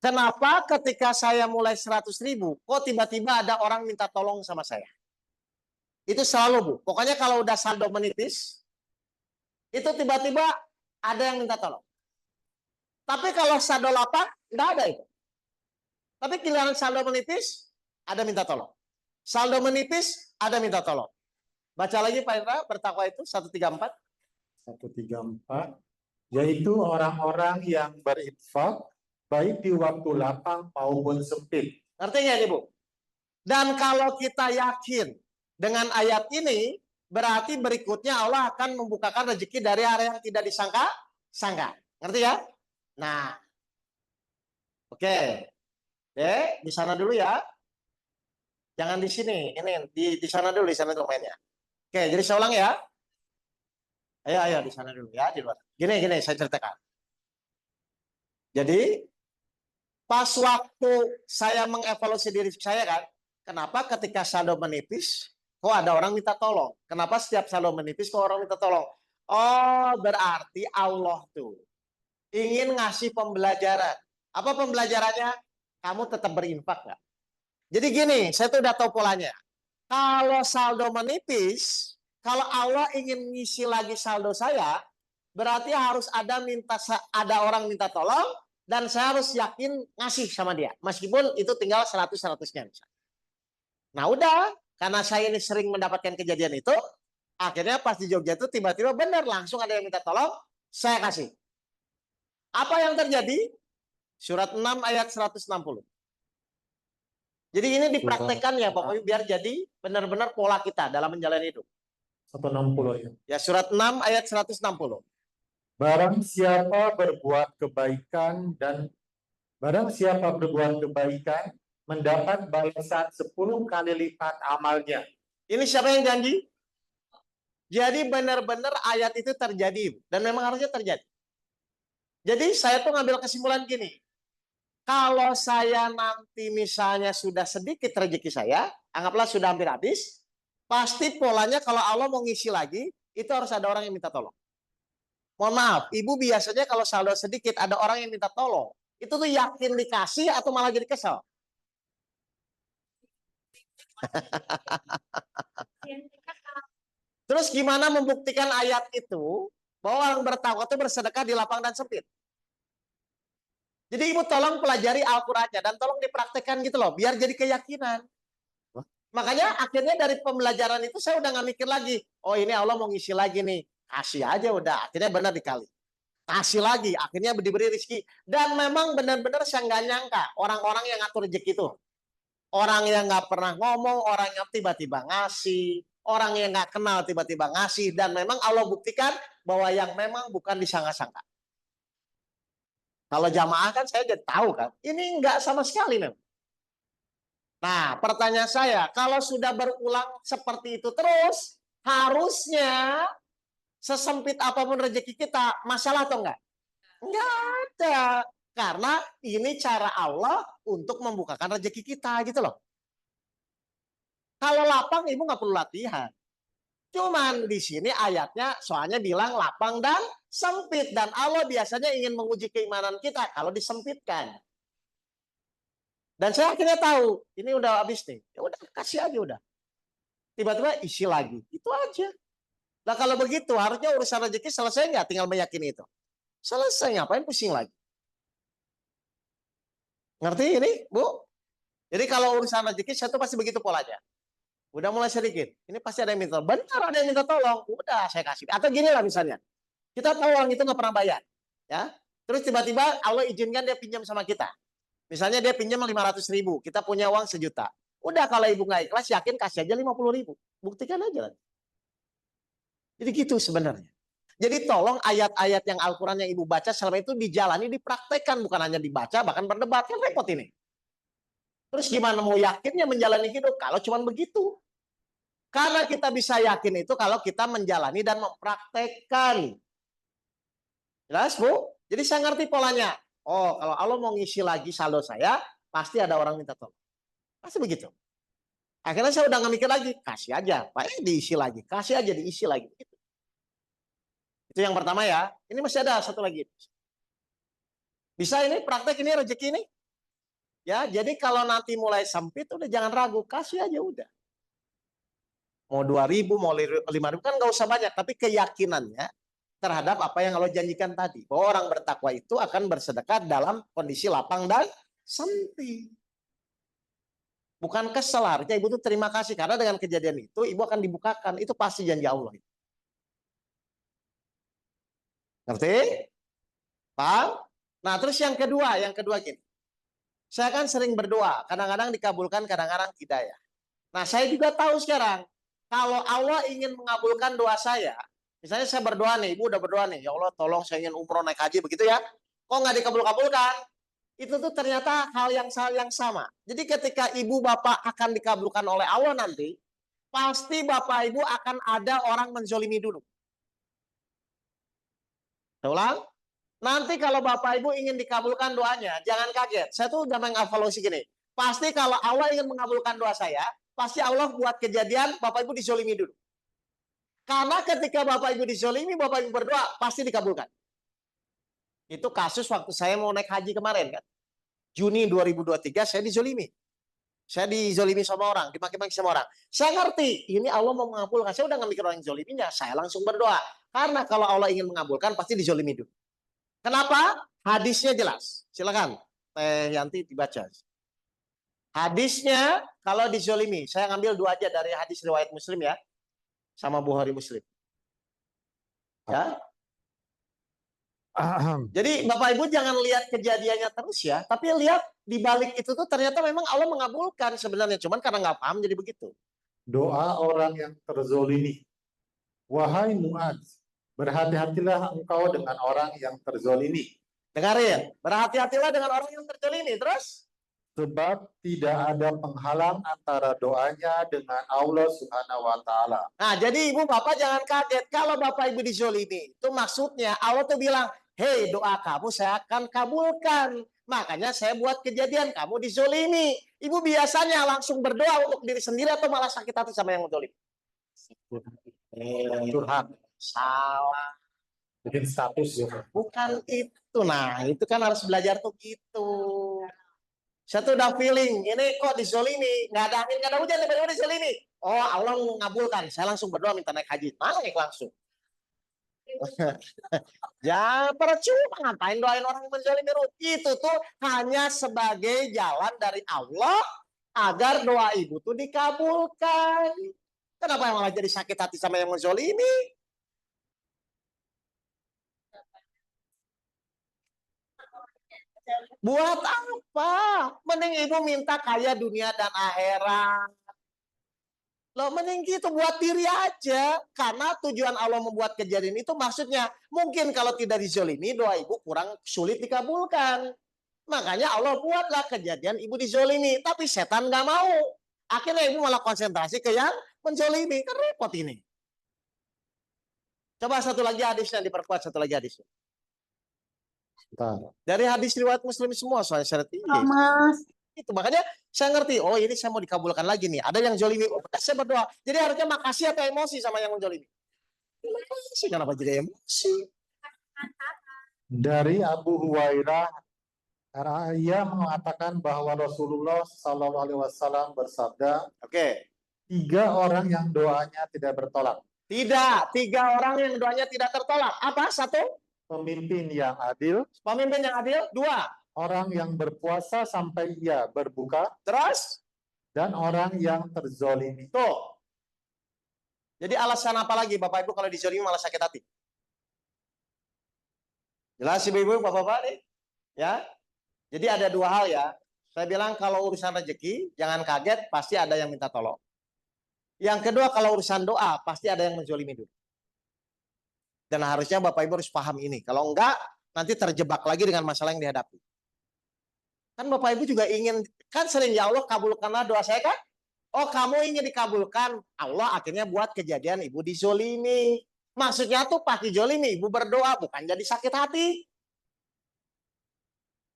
Kenapa ketika saya mulai 100.000, kok tiba-tiba ada orang minta tolong sama saya? Itu selalu Bu. Pokoknya kalau udah saldo menipis, itu tiba-tiba ada yang minta tolong. Tapi kalau saldo lapang, nggak ada itu. Tapi giliran saldo menipis, ada minta tolong. Saldo menipis, ada minta tolong. Baca lagi Pak Indra, bertakwa itu 134. 134, yaitu orang-orang yang berinfak baik di waktu lapang maupun sempit. Ngerti nggak ini Bu? Dan kalau kita yakin dengan ayat ini, berarti berikutnya Allah akan membukakan rezeki dari area yang tidak disangka-sangka. Ngerti ya? Nah, oke. Di sana dulu ya. Jangan di sini. Ini di sana dulu, di sana dulu mainnya. Oke, jadi saya ulang ya. Ayo di sana dulu ya, di luar. Gini, saya ceritakan. Jadi, pas waktu saya mengevaluasi diri saya kan, kenapa ketika saldo menipis, kok ada orang minta tolong? Kenapa setiap saldo menipis, kok orang minta tolong? Oh, berarti Allah tuh ingin ngasih pembelajaran. Apa pembelajarannya? Kamu tetap berinfak nggak? Jadi gini, saya tuh udah tahu polanya. Kalau saldo menipis, kalau Allah ingin ngisi lagi saldo saya, berarti harus ada orang minta tolong, dan saya harus yakin ngasih sama dia. Meskipun itu tinggal 100-100-nya. Nah udah, karena saya ini sering mendapatkan kejadian itu, akhirnya pas di Jogja itu tiba-tiba benar langsung ada yang minta tolong, saya kasih. Apa yang terjadi? Surat 6 ayat 160. Jadi ini dipraktekkan ya pokoknya biar jadi benar-benar pola kita dalam menjalani hidup. 160 ya. Ya surat 6 ayat 160. Barang siapa berbuat kebaikan mendapat balasan 10 kali lipat amalnya. Ini siapa yang janji? Jadi benar-benar ayat itu terjadi dan memang harusnya terjadi. Jadi saya tuh ngambil kesimpulan gini. Kalau saya nanti misalnya sudah sedikit rezeki saya, anggaplah sudah hampir habis, pasti polanya kalau Allah mau ngisi lagi, itu harus ada orang yang minta tolong. Mohon maaf, ibu biasanya kalau saldo sedikit ada orang yang minta tolong. Itu tuh yakin dikasih atau malah jadi kesel? Terus gimana membuktikan ayat itu bahwa orang bertakwa itu bersedekah di lapang dan sempit? Jadi ibu tolong pelajari Al-Qur'annya dan tolong dipraktekkan gitu loh, biar jadi keyakinan. Makanya akhirnya dari pembelajaran itu saya udah nggak mikir lagi. Oh ini Allah mau ngisi lagi nih, kasih aja udah. Akhirnya benar dikali. Kasih lagi, akhirnya diberi rezeki. Dan memang benar-benar saya nggak nyangka orang-orang yang ngatur rezeki itu. Orang yang nggak pernah ngomong, orang yang tiba-tiba ngasih, orang yang nggak kenal tiba-tiba ngasih, dan memang Allah buktikan bahwa yang memang bukan disangka-sangka. Kalau jamaah kan saya jadi tahu kan, ini nggak sama sekali memang. Nah, pertanyaan saya, kalau sudah berulang seperti itu terus, harusnya sesempit apapun rezeki kita, masalah atau enggak? Enggak ada. Karena ini cara Allah untuk membukakan rezeki kita gitu loh. Kalau lapang ibu nggak perlu latihan. Cuman di sini ayatnya soalnya bilang lapang dan sempit. Dan Allah biasanya ingin menguji keimanan kita kalau disempitkan. Dan saya akhirnya tahu, ini udah habis nih. Ya udah kasih aja udah. Tiba-tiba isi lagi. Itu aja. Nah kalau begitu harusnya urusan rezeki selesai nggak? Tinggal meyakini itu. Selesai, ngapain pusing lagi? Ngerti ini, Bu? Jadi kalau urusan rezeki saya tuh pasti begitu polanya. Udah mulai sedikit. Ini pasti ada yang minta. Benar ada yang minta tolong. Udah saya kasih. Atau gini lah misalnya. Kita tahu orang itu nggak pernah bayar. Ya. Terus tiba-tiba Allah izinkan dia pinjam sama kita. Misalnya dia pinjam 500.000. Kita punya uang 1 juta. Udah kalau ibu nggak ikhlas yakin kasih aja 50.000. Buktikan aja. Jadi gitu sebenarnya. Jadi tolong ayat-ayat yang Al-Quran yang ibu baca selama itu dijalani, dipraktekkan. Bukan hanya dibaca, bahkan berdebat. Kan repot ini. Terus gimana mau yakinnya menjalani hidup kalau cuma begitu? Karena kita bisa yakin itu kalau kita menjalani dan mempraktekkan. Jelas, Bu? Jadi saya ngerti polanya. Oh, kalau Allah mau ngisi lagi saldo saya, pasti ada orang minta tolong. Pasti begitu. Akhirnya saya udah nggak mikir lagi. Kasih aja. Pak, diisi lagi. Kasih aja, diisi lagi. Itu yang pertama ya. Ini masih ada satu lagi. Bisa ini praktek ini rezeki ini? Ya, jadi kalau nanti mulai sempit udah jangan ragu, kasih aja udah. Mau 2.000, mau 5.000 kan nggak usah banyak, tapi keyakinannya terhadap apa yang Allah janjikan tadi, bahwa orang bertakwa itu akan bersedekah dalam kondisi lapang dan sempit. Bukan kesel, harusnya ibu tuh terima kasih karena dengan kejadian itu ibu akan dibukakan, itu pasti janji Allah. Ngerti? Paham? Nah, terus yang kedua gini. Saya kan sering berdoa, kadang-kadang dikabulkan, kadang-kadang tidak ya. Nah, saya juga tahu sekarang, kalau Allah ingin mengabulkan doa saya, misalnya saya berdoa nih, ibu udah berdoa nih, ya Allah tolong saya ingin umroh naik haji, begitu ya. Kok nggak dikabul-kabulkan? Itu tuh ternyata hal yang sama. Jadi ketika ibu bapak akan dikabulkan oleh Allah nanti, pasti bapak ibu akan ada orang menzolimi dulu. Saya ulang. Nanti kalau Bapak Ibu ingin dikabulkan doanya, jangan kaget. Saya tuh udah mengevaluasi gini. Pasti kalau Allah ingin mengabulkan doa saya, pasti Allah buat kejadian Bapak Ibu dizolimi dulu. Karena ketika Bapak Ibu dizolimi, Bapak Ibu berdoa, pasti dikabulkan. Itu kasus waktu saya mau naik haji kemarin kan. Juni 2023 saya dizolimi. Saya dizolimi sama orang, dimaki-maki sama orang. Saya ngerti, ini Allah mau mengabulkan. Saya udah nggak mikir orang yang zoliminya, saya langsung berdoa. Karena kalau Allah ingin mengabulkan, pasti dizolimi dulu. Kenapa? Hadisnya jelas. Silakan Teh Yanti dibaca. Hadisnya kalau dizolimi, saya ngambil 2 aja dari hadis riwayat Muslim ya, sama Bukhari Muslim. Ya. Jadi Bapak Ibu jangan lihat kejadiannya terus ya, tapi lihat di balik itu tuh ternyata memang Allah mengabulkan sebenarnya, cuman karena nggak paham jadi begitu. Doa orang yang terzolimi. Wahai Mu'adz, berhati-hatilah engkau dengan orang yang terzolimi. Dengarin, berhati-hatilah dengan orang yang terzolimi. Terus Sebab tidak ada penghalang antara doanya dengan Allah Subhanahu wa Ta'ala. Nah, jadi ibu bapak jangan kaget kalau bapak ibu dizolimi. Itu maksudnya Allah tuh bilang, hei doa kamu saya akan kabulkan. Makanya saya buat kejadian kamu dizolimi. Ibu biasanya langsung berdoa untuk diri sendiri atau malah sakit hati sama yang menzolim? Curhat, Salah. bikin status gitu. Bukan itu. Nah, itu kan harus belajar tuh gitu. Saya tuh udah feeling, ini kok dizolimi, nggak ada angin, nggak ada hujan, tiba-tiba dizolimi. Oh, Allah mengabulkan. Saya langsung berdoa minta naik haji. Naik langsung. Ya, percuma ngapain doain orang yang menzalimi. Itu tuh hanya sebagai jalan dari Allah agar doa ibu tuh dikabulkan. Kenapa malah jadi sakit hati sama yang menzalimi? Buat apa? Mending ibu minta kaya dunia dan akhirat. Loh, mending gitu buat diri aja. Karena tujuan Allah membuat kejadian itu maksudnya mungkin kalau tidak dizolimi doa ibu kurang sulit dikabulkan. Makanya Allah buatlah kejadian ibu dizolimi. Tapi setan nggak mau. Akhirnya ibu malah konsentrasi ke yang menzolimi. Kan repot ini. Coba satu lagi hadisnya diperkuat, satu lagi hadisnya. Dari hadis riwayat Muslim semua soalnya syarat ini. Mas. Itu makanya saya ngerti, oh ini saya mau dikabulkan lagi nih. Ada yang zolimi, oh, saya berdoa. Jadi harusnya makasih atau emosi sama yang menzolimi? Makasih, kenapa jadi emosi? Dari Abu Hurairah, ia mengatakan bahwa Rasulullah SAW bersabda, Oke. 3 orang yang doanya tidak bertolak. Tidak, 3 orang yang doanya tidak tertolak. Apa? 1, Pemimpin yang adil, pemimpin yang adil. 2, orang yang berpuasa sampai ia berbuka, terus dan orang yang terzolimi. tuh. Jadi alasan apa lagi Bapak Ibu kalau dizolimi malah sakit hati? Jelas Ibu-ibu, Bapak-bapak nih? Ya. Jadi ada 2 hal ya. Saya bilang kalau urusan rezeki jangan kaget, pasti ada yang minta tolong. Yang kedua kalau urusan doa pasti ada yang menzolimi dulu. Dan harusnya Bapak Ibu harus paham ini. Kalau enggak nanti terjebak lagi dengan masalah yang dihadapi. Kan Bapak Ibu juga ingin, kan sering ya Allah kabulkanlah doa saya kan? Oh kamu ingin dikabulkan, Allah akhirnya buat kejadian ibu dizolimi. Maksudnya tuh pas dizolimi ibu berdoa, bukan jadi sakit hati.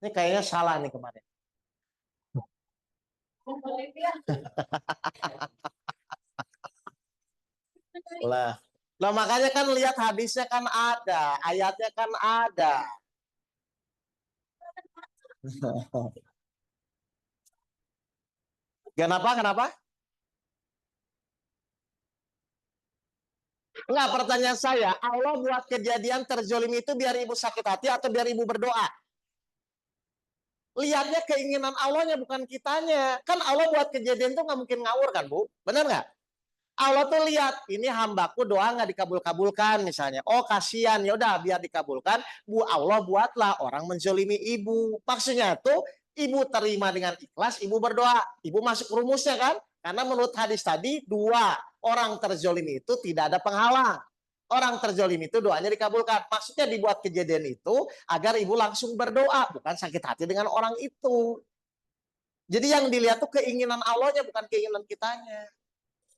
Ini kayaknya salah nih kemarin. Lah makanya kan lihat hadisnya kan ada, ayatnya kan ada. Kenapa? Kenapa? Enggak, pertanyaan saya, Allah buat kejadian terzolimi itu biar ibu sakit hati atau biar ibu berdoa? Lihatnya keinginan Allahnya bukan kitanya. Kan Allah buat kejadian itu nggak mungkin ngawur kan Bu? Benar nggak? Allah tuh lihat, ini hambaku doa nggak dikabul-kabulkan misalnya. Oh kasihan, ya udah biar dikabulkan. Bu Allah buatlah orang menzolimi ibu. Maksudnya tuh ibu terima dengan ikhlas, ibu berdoa. Ibu masuk rumusnya kan? Karena menurut hadis tadi 2 orang terzolimi itu tidak ada penghalang. Orang terzolimi itu doanya dikabulkan. Maksudnya dibuat kejadian itu agar ibu langsung berdoa, bukan sakit hati dengan orang itu. Jadi yang dilihat tuh keinginan Allahnya bukan keinginan kitanya.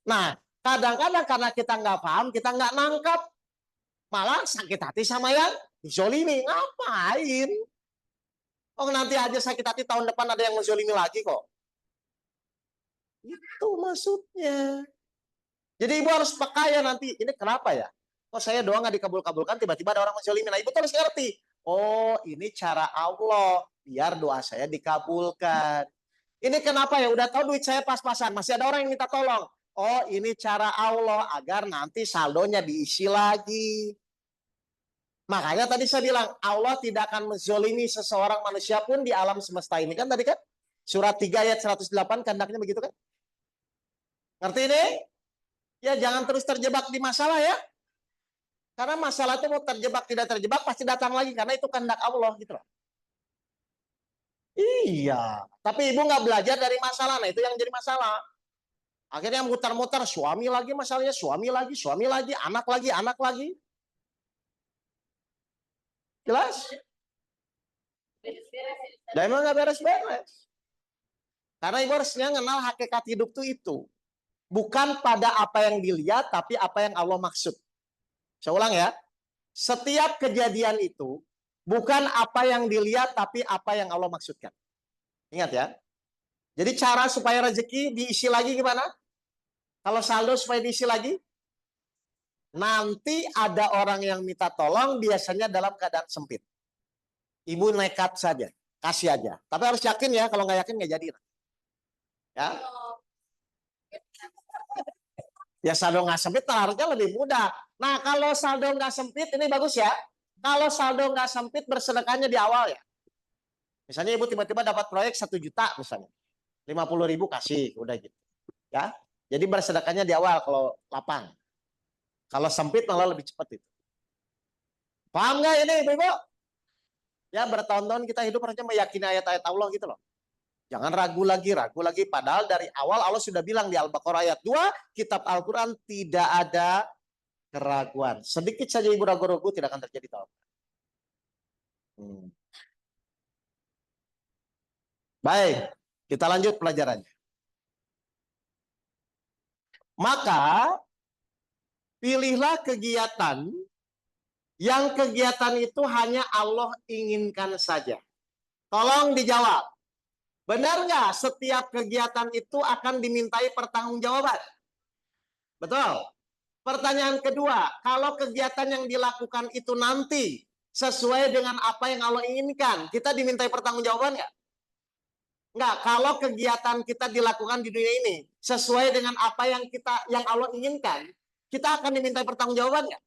Nah, kadang-kadang karena kita nggak paham, kita nggak nangkap, malah sakit hati sama yang dizolimi. Ngapain? Oh nanti aja sakit hati, tahun depan ada yang menzolimi lagi kok. Itu maksudnya. Jadi ibu harus peka ya nanti. Ini kenapa ya? Oh saya doa nggak dikabul-kabulkan, tiba-tiba ada orang menzolimi. Nah ibu harus ngerti. Oh ini cara Allah biar doa saya dikabulkan. Ini kenapa ya? Udah tahu duit saya pas-pasan, masih ada orang yang minta tolong. Oh ini cara Allah agar nanti saldonya diisi lagi. Makanya tadi saya bilang Allah tidak akan menzolimi seseorang manusia pun di alam semesta ini kan tadi kan? Surat 3 ayat 108 kehendaknya begitu kan? Ngerti ini? Ya jangan terus terjebak di masalah ya. Karena masalah itu mau terjebak tidak terjebak pasti datang lagi karena itu kehendak Allah gitu loh. Iya, tapi ibu nggak belajar dari masalah, nah itu yang jadi masalah. Akhirnya muter-muter, suami lagi masalahnya, suami lagi, anak lagi. Jelas? Dan emang nggak beres-beres. Karena ibu harusnya kenal hakikat hidup itu. Bukan pada apa yang dilihat, tapi apa yang Allah maksud. Saya ulang ya. Setiap kejadian itu bukan apa yang dilihat, tapi apa yang Allah maksudkan. Ingat ya. Jadi cara supaya rezeki diisi lagi gimana? Kalau saldo supaya diisi lagi? Nanti ada orang yang minta tolong, biasanya dalam keadaan sempit. Ibu nekat saja, kasih aja. Tapi harus yakin ya, kalau nggak yakin nggak jadi. Ya. Ya saldo nggak sempit harusnya lebih mudah. Nah kalau saldo nggak sempit ini bagus ya. Kalau saldo nggak sempit bersedekahnya di awal ya. Misalnya ibu tiba-tiba dapat proyek 1 juta misalnya. 50.000 kasih, udah gitu. Ya. Jadi bersedekahnya di awal kalau lapang. Kalau sempit malah lebih cepat itu. Paham nggak ini ibu? Ya bertahun-tahun kita hidup harusnya meyakini ayat-ayat Allah gitu loh. Jangan ragu lagi. Padahal dari awal Allah sudah bilang di Al-Baqarah ayat 2, kitab Al-Quran tidak ada keraguan. Sedikit saja ibu ragu-ragu tidak akan terjadi tawakal. Baik, kita lanjut pelajarannya. Maka, pilihlah kegiatan yang kegiatan itu hanya Allah inginkan saja. Tolong dijawab. Benar nggak setiap kegiatan itu akan dimintai pertanggungjawaban? Betul. Pertanyaan kedua, kalau kegiatan yang dilakukan itu nanti sesuai dengan apa yang Allah inginkan, kita dimintai pertanggungjawaban nggak? Nggak. Kalau kegiatan kita dilakukan di dunia ini sesuai dengan apa yang Allah inginkan, kita akan dimintai pertanggungjawaban nggak?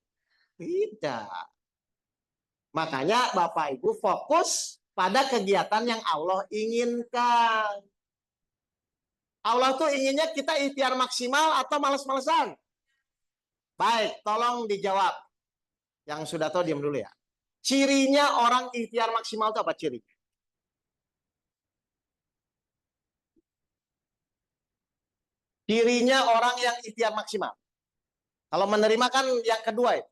Tidak. Makanya Bapak Ibu fokus pada kegiatan yang Allah inginkan. Allah tuh inginnya kita ikhtiar maksimal atau malas-malesan? Baik, tolong dijawab. Yang sudah tahu diam dulu ya. Cirinya orang ikhtiar maksimal itu apa cirinya? Cirinya orang yang ikhtiar maksimal. Kalau menerima kan yang kedua ya.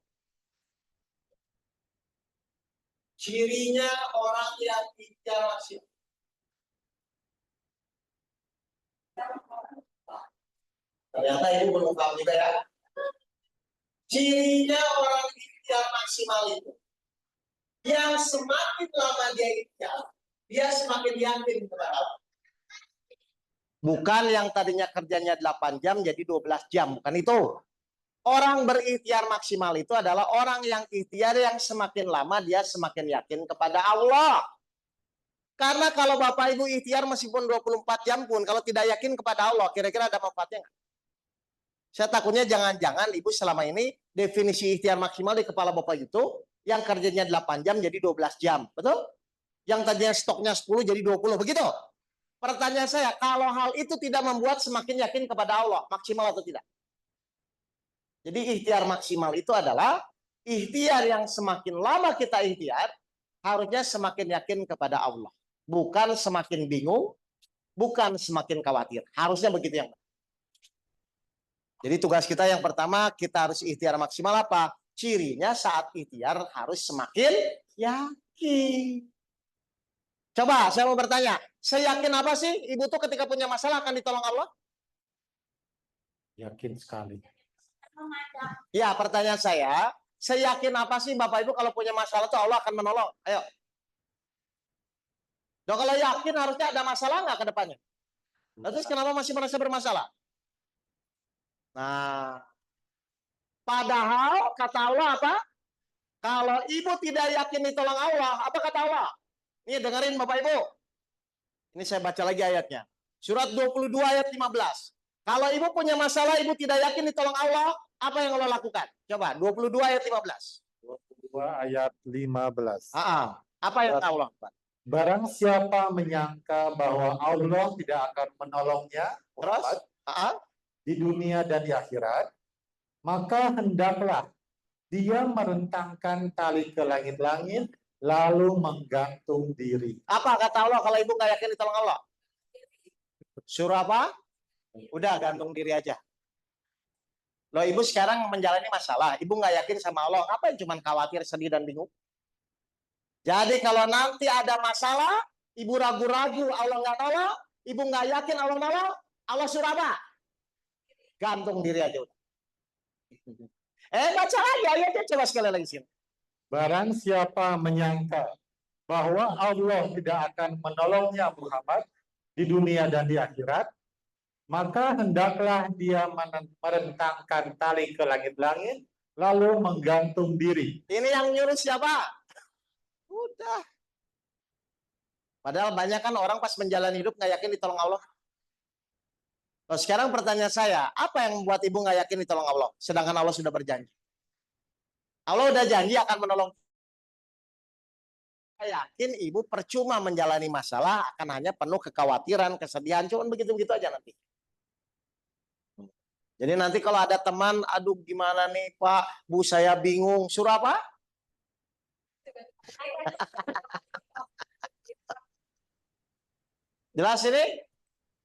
Cirinya orang yang ikhtiar maksimal. Ternyata ibu belum paham juga ya. Cirinya orang ikhtiar maksimal itu, yang semakin lama dia ikhtiar, dia semakin yakin kepada Allah. Bukan yang tadinya kerjanya 8 jam jadi 12 jam, bukan itu. Orang berikhtiar maksimal itu adalah orang yang ikhtiar yang semakin lama dia semakin yakin kepada Allah. Karena kalau Bapak Ibu ikhtiar meskipun 24 jam pun kalau tidak yakin kepada Allah, kira-kira ada manfaatnya nggak? Saya takutnya jangan-jangan Ibu selama ini definisi ikhtiar maksimal di kepala Bapak itu yang kerjanya 8 jam jadi 12 jam. Betul? Yang tadinya stoknya 10 jadi 20. Begitu? Pertanyaan saya, kalau hal itu tidak membuat semakin yakin kepada Allah, maksimal atau tidak? Jadi ikhtiar maksimal itu adalah ikhtiar yang semakin lama kita ikhtiar, harusnya semakin yakin kepada Allah. Bukan semakin bingung, bukan semakin khawatir. Harusnya begitu yang. Jadi tugas kita yang pertama, kita harus ikhtiar maksimal apa? Cirinya saat ikhtiar harus semakin yakin. Coba saya mau bertanya, seyakin apa sih ibu tuh ketika punya masalah akan ditolong Allah? Yakin sekali. Ya, pertanyaan saya, seyakin apa sih Bapak Ibu kalau punya masalah tuh Allah akan menolong? Ayo. Nah, kalau yakin harusnya ada masalah nggak ke depannya? Terus kenapa masih merasa bermasalah? Nah, padahal kata Allah apa? Kalau ibu tidak yakin ditolong Allah, apa kata Allah? Ini dengerin Bapak Ibu. Ini saya baca lagi ayatnya. Surat 22 ayat 15. Kalau ibu punya masalah, ibu tidak yakin ditolong Allah, apa yang Allah lakukan? Coba, 22 ayat 15. 22 ayat 15. Apa yang Allah lakukan? Barang siapa menyangka bahwa Allah tidak akan menolongnya, Terus? di dunia dan di akhirat, maka hendaklah dia merentangkan tali ke langit-langit, lalu menggantung diri. Apa kata Allah kalau ibu nggak yakin ditolong Allah? Suruh apa? Udah gantung diri aja. Loh ibu sekarang menjalani masalah, ibu nggak yakin sama Allah, apa yang cuma khawatir, sedih dan bingung? Jadi kalau nanti ada masalah, ibu ragu-ragu Allah nggak nolong, Ibu nggak yakin Allah nolong, Allah suruh apa? Gantung diri aja udah. Baca lagi ayatnya, coba sekali lagi sini. Barang siapa menyangka bahwa Allah tidak akan menolongnya Muhammad di dunia dan di akhirat, maka hendaklah dia merentangkan tali ke langit-langit, lalu menggantung diri. Ini yang nyuruh siapa? Udah. Padahal banyak kan orang pas menjalani hidup nggak yakin ditolong Allah. Loh, sekarang pertanyaan saya, apa yang membuat ibu nggak yakin ditolong Allah? Sedangkan Allah sudah berjanji. Allah udah janji akan menolong. Saya yakin ibu percuma menjalani masalah, akan hanya penuh kekhawatiran, kesedihan, cuman begitu-begitu aja nanti. Jadi nanti kalau ada teman, aduh gimana nih Pak, Bu saya bingung, suruh apa? Jelas ini?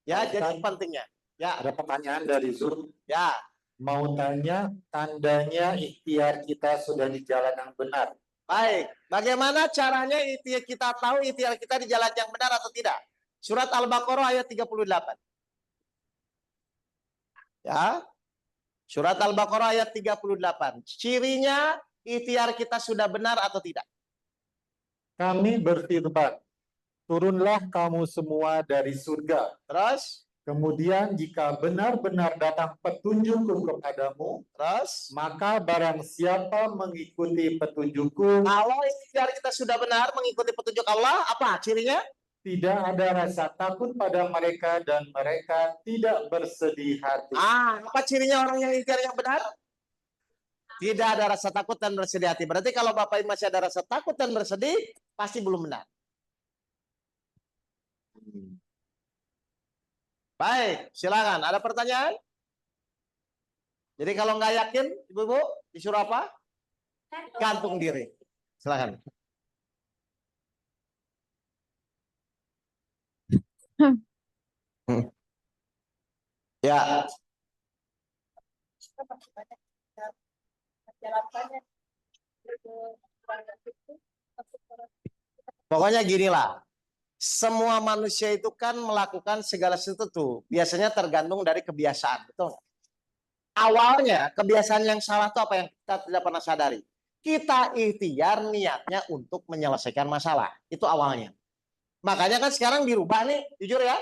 Ya, jadi pentingnya. Ya, Ada pertanyaan dari Zoom. ya. Mau tanya, tandanya ikhtiar kita sudah di jalan yang benar. Baik, bagaimana caranya kita tahu ikhtiar kita di jalan yang benar atau tidak? Surat Al-Baqarah ayat 38. Ya. Surat Al-Baqarah ayat 38. Cirinya ikhtiar kita sudah benar atau tidak? Kami berfirman, turunlah kamu semua dari surga. Terus? Kemudian jika benar-benar datang petunjukku kepadamu, Terus? maka barang siapa mengikuti petunjukku, Kalau ikhtiar kita sudah benar mengikuti petunjuk Allah, apa cirinya? tidak ada rasa takut pada mereka dan mereka tidak bersedih hati. Apa cirinya orang yang ikhtiar yang benar? Tidak ada rasa takut dan bersedih hati. Berarti kalau Bapak Ibu masih ada rasa takut dan bersedih, pasti belum benar. Baik, silakan. Ada pertanyaan? Jadi kalau nggak yakin, Ibu-ibu, disuruh apa? Gantung diri. Silakan. Ya. Pokoknya ginilah. Semua manusia itu kan melakukan segala sesuatu biasanya tergantung dari kebiasaan, betul? Awalnya kebiasaan yang salah itu apa yang kita tidak pernah sadari? Kita ikhtiar niatnya untuk menyelesaikan masalah, itu awalnya. Makanya kan sekarang dirubah nih, jujur ya.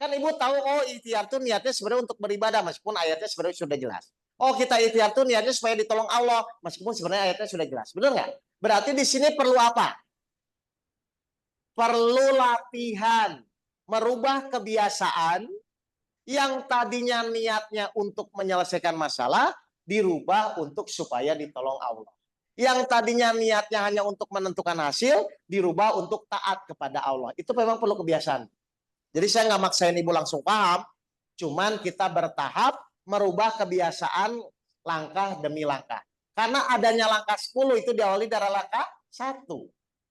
Kan ibu tahu, oh ikhtiar itu niatnya sebenarnya untuk beribadah, meskipun ayatnya sebenarnya sudah jelas. Oh kita ikhtiar itu niatnya supaya ditolong Allah, meskipun sebenarnya ayatnya sudah jelas. Benar nggak? Berarti di sini perlu apa? Perlu latihan, merubah kebiasaan yang tadinya niatnya untuk menyelesaikan masalah, dirubah untuk supaya ditolong Allah. Yang tadinya niatnya hanya untuk menentukan hasil, dirubah untuk taat kepada Allah. Itu memang perlu kebiasaan. Jadi saya nggak maksain ibu langsung paham, cuman kita bertahap merubah kebiasaan langkah demi langkah. Karena adanya langkah 10 itu diawali dari langkah 1.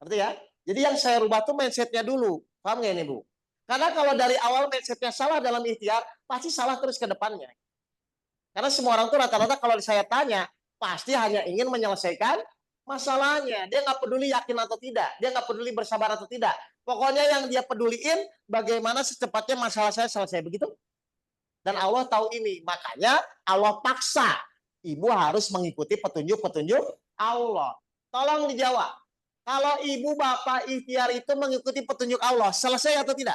Ngerti ya? Jadi yang saya rubah tuh mindsetnya dulu. Paham nggak ini Bu? Karena kalau dari awal mindsetnya salah dalam ikhtiar, pasti salah terus ke depannya. Karena semua orang tuh rata-rata kalau saya tanya, pasti hanya ingin menyelesaikan masalahnya. Dia nggak peduli yakin atau tidak. Dia nggak peduli bersabar atau tidak. Pokoknya yang dia peduliin bagaimana secepatnya masalah saya selesai. Begitu? Dan Allah tahu ini. Makanya Allah paksa. Ibu harus mengikuti petunjuk-petunjuk Allah. Tolong dijawab. Kalau ibu bapak ikhtiar itu mengikuti petunjuk Allah, selesai atau tidak?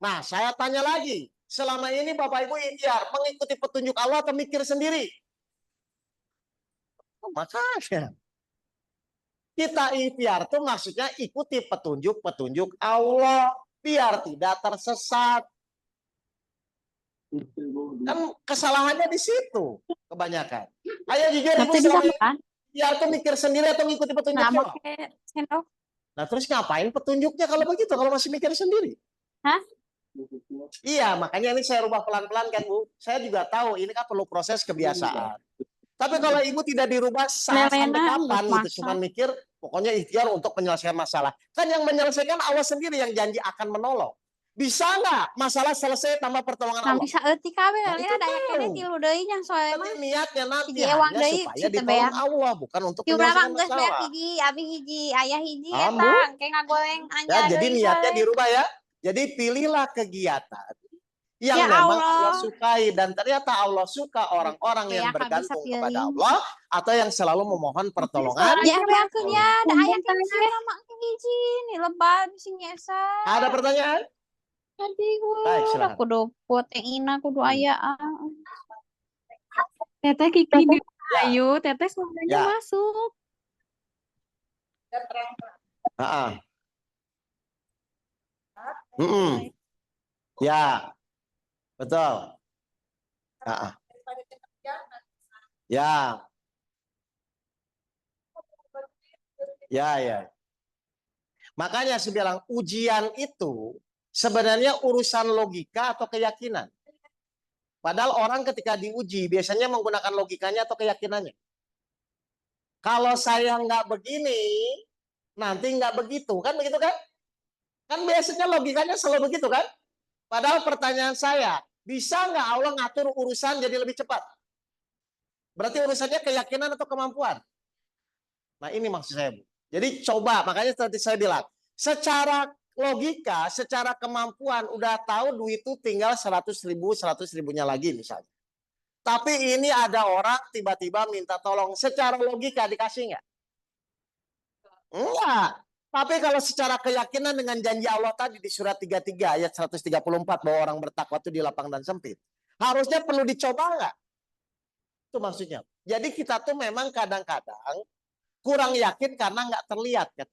Nah, saya tanya lagi. Selama ini bapak ibu ikhtiar mengikuti petunjuk Allah atau mikir sendiri? Makanya kita ikhtiar itu maksudnya ikuti petunjuk-petunjuk Allah biar tidak tersesat. Kan kesalahannya di situ kebanyakan. Ayo jujur ibu, selama ini ikhtiar tuh mikir sendiri atau ngikuti petunjuk Allah? Nah terus ngapain petunjuknya kalau begitu, kalau masih mikir sendiri? Hah? Iya, makanya ini saya rubah pelan-pelan kan Bu. Saya juga tahu ini kan perlu proses kebiasaan. Tapi kalau ibu tidak dirubah sampai kapan gitu, cuma mikir pokoknya ikhtiar untuk menyelesaikan masalah. Kan yang menyelesaikan Allah sendiri yang janji akan menolong. Bisa nggak masalah selesai tanpa pertolongan Allah? Bisa eutik kabe Nah, ini itu ada tahu. kene tilu deui nya soalnya mah. Tapi niatnya nanti Hiji ewang hanya deui, supaya situ ditolong beak. Allah, bukan untuk Ti urang menyelesaikan mah geus beak masalah. hiji, abi hiji, ayah hiji Paham, eta Bu? engke ngagoreng Ya, anja jadi deui niatnya soalnya. dirubah ya. Jadi pilihlah kegiatan yang Ya memang Allah. Allah sukai, dan ternyata Allah suka orang-orang Oke, yang Kakak bisa bergantung kepada pilih. Allah atau yang selalu memohon pertolongan. Ya akhirnya ada Allah. ayat yang sama izin nih lebar sing nyesa. Ada pertanyaan? Tadi Baik, gue silakan. kudu protein kudu aya. Teteh Kiki di Ya. Ayu, Teteh semuanya Ya. masuk. Ah. Ya, betul. Ya. Ya. Makanya saya bilang ujian itu sebenarnya urusan logika atau keyakinan. Padahal orang ketika diuji biasanya menggunakan logikanya atau keyakinannya. Kalau saya nggak begini, nanti nggak begitu. Kan begitu kan? Kan biasanya logikanya selalu begitu kan? Padahal pertanyaan saya, bisa nggak Allah ngatur urusan jadi lebih cepat? Berarti urusannya keyakinan atau kemampuan? Nah ini maksud saya, Bu. Jadi coba, makanya tadi saya bilang, secara logika, secara kemampuan, udah tahu duit itu tinggal 100 ribunya lagi misalnya. Tapi ini ada orang tiba-tiba minta tolong, secara logika dikasih nggak? Enggak. Tapi kalau secara keyakinan dengan janji Allah tadi di surat 33 ayat 134 bahwa orang bertakwa itu di lapang dan sempit. Harusnya perlu dicoba nggak? Itu maksudnya. Jadi kita tuh memang kadang-kadang kurang yakin karena nggak terlihat kan.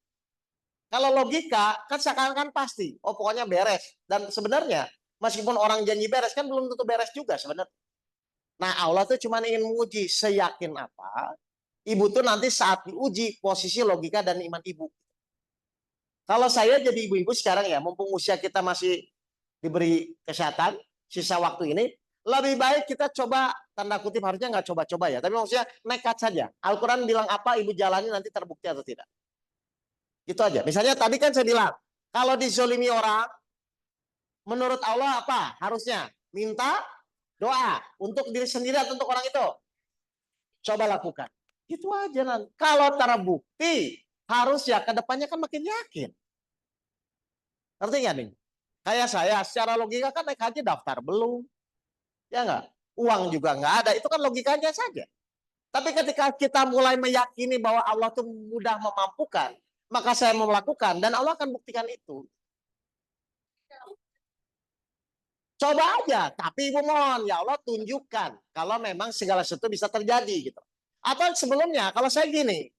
Kalau logika kan seakan-akan pasti, oh pokoknya beres. Dan sebenarnya meskipun orang janji beres kan belum tentu beres juga sebenarnya. Nah Allah tuh cuma ingin menguji seyakin apa ibu tuh nanti saat diuji posisi logika dan iman ibu. Kalau saya jadi ibu-ibu sekarang ya, mumpung usia kita masih diberi kesehatan, sisa waktu ini, lebih baik kita coba, tanda kutip harusnya nggak coba-coba ya, tapi maksudnya nekat saja. Al-Quran bilang apa, ibu jalani nanti terbukti atau tidak. Gitu aja. Misalnya tadi kan saya bilang, kalau dizolimi orang, menurut Allah apa? Harusnya minta doa untuk diri sendiri atau untuk orang itu. Coba lakukan. Gitu aja nanti. Kalau terbukti, harus ya kedepannya kan makin yakin. Ngerti nggak nih? Kayak saya secara logika kan naik haji daftar belum. Ya nggak? Uang juga nggak ada. Itu kan logikanya saja. Tapi ketika kita mulai meyakini bahwa Allah itu mudah memampukan, maka saya mau melakukan dan Allah akan buktikan itu. Coba aja, tapi ibu mohon ya Allah tunjukkan kalau memang segala sesuatu bisa terjadi gitu. Atau sebelumnya kalau saya gini,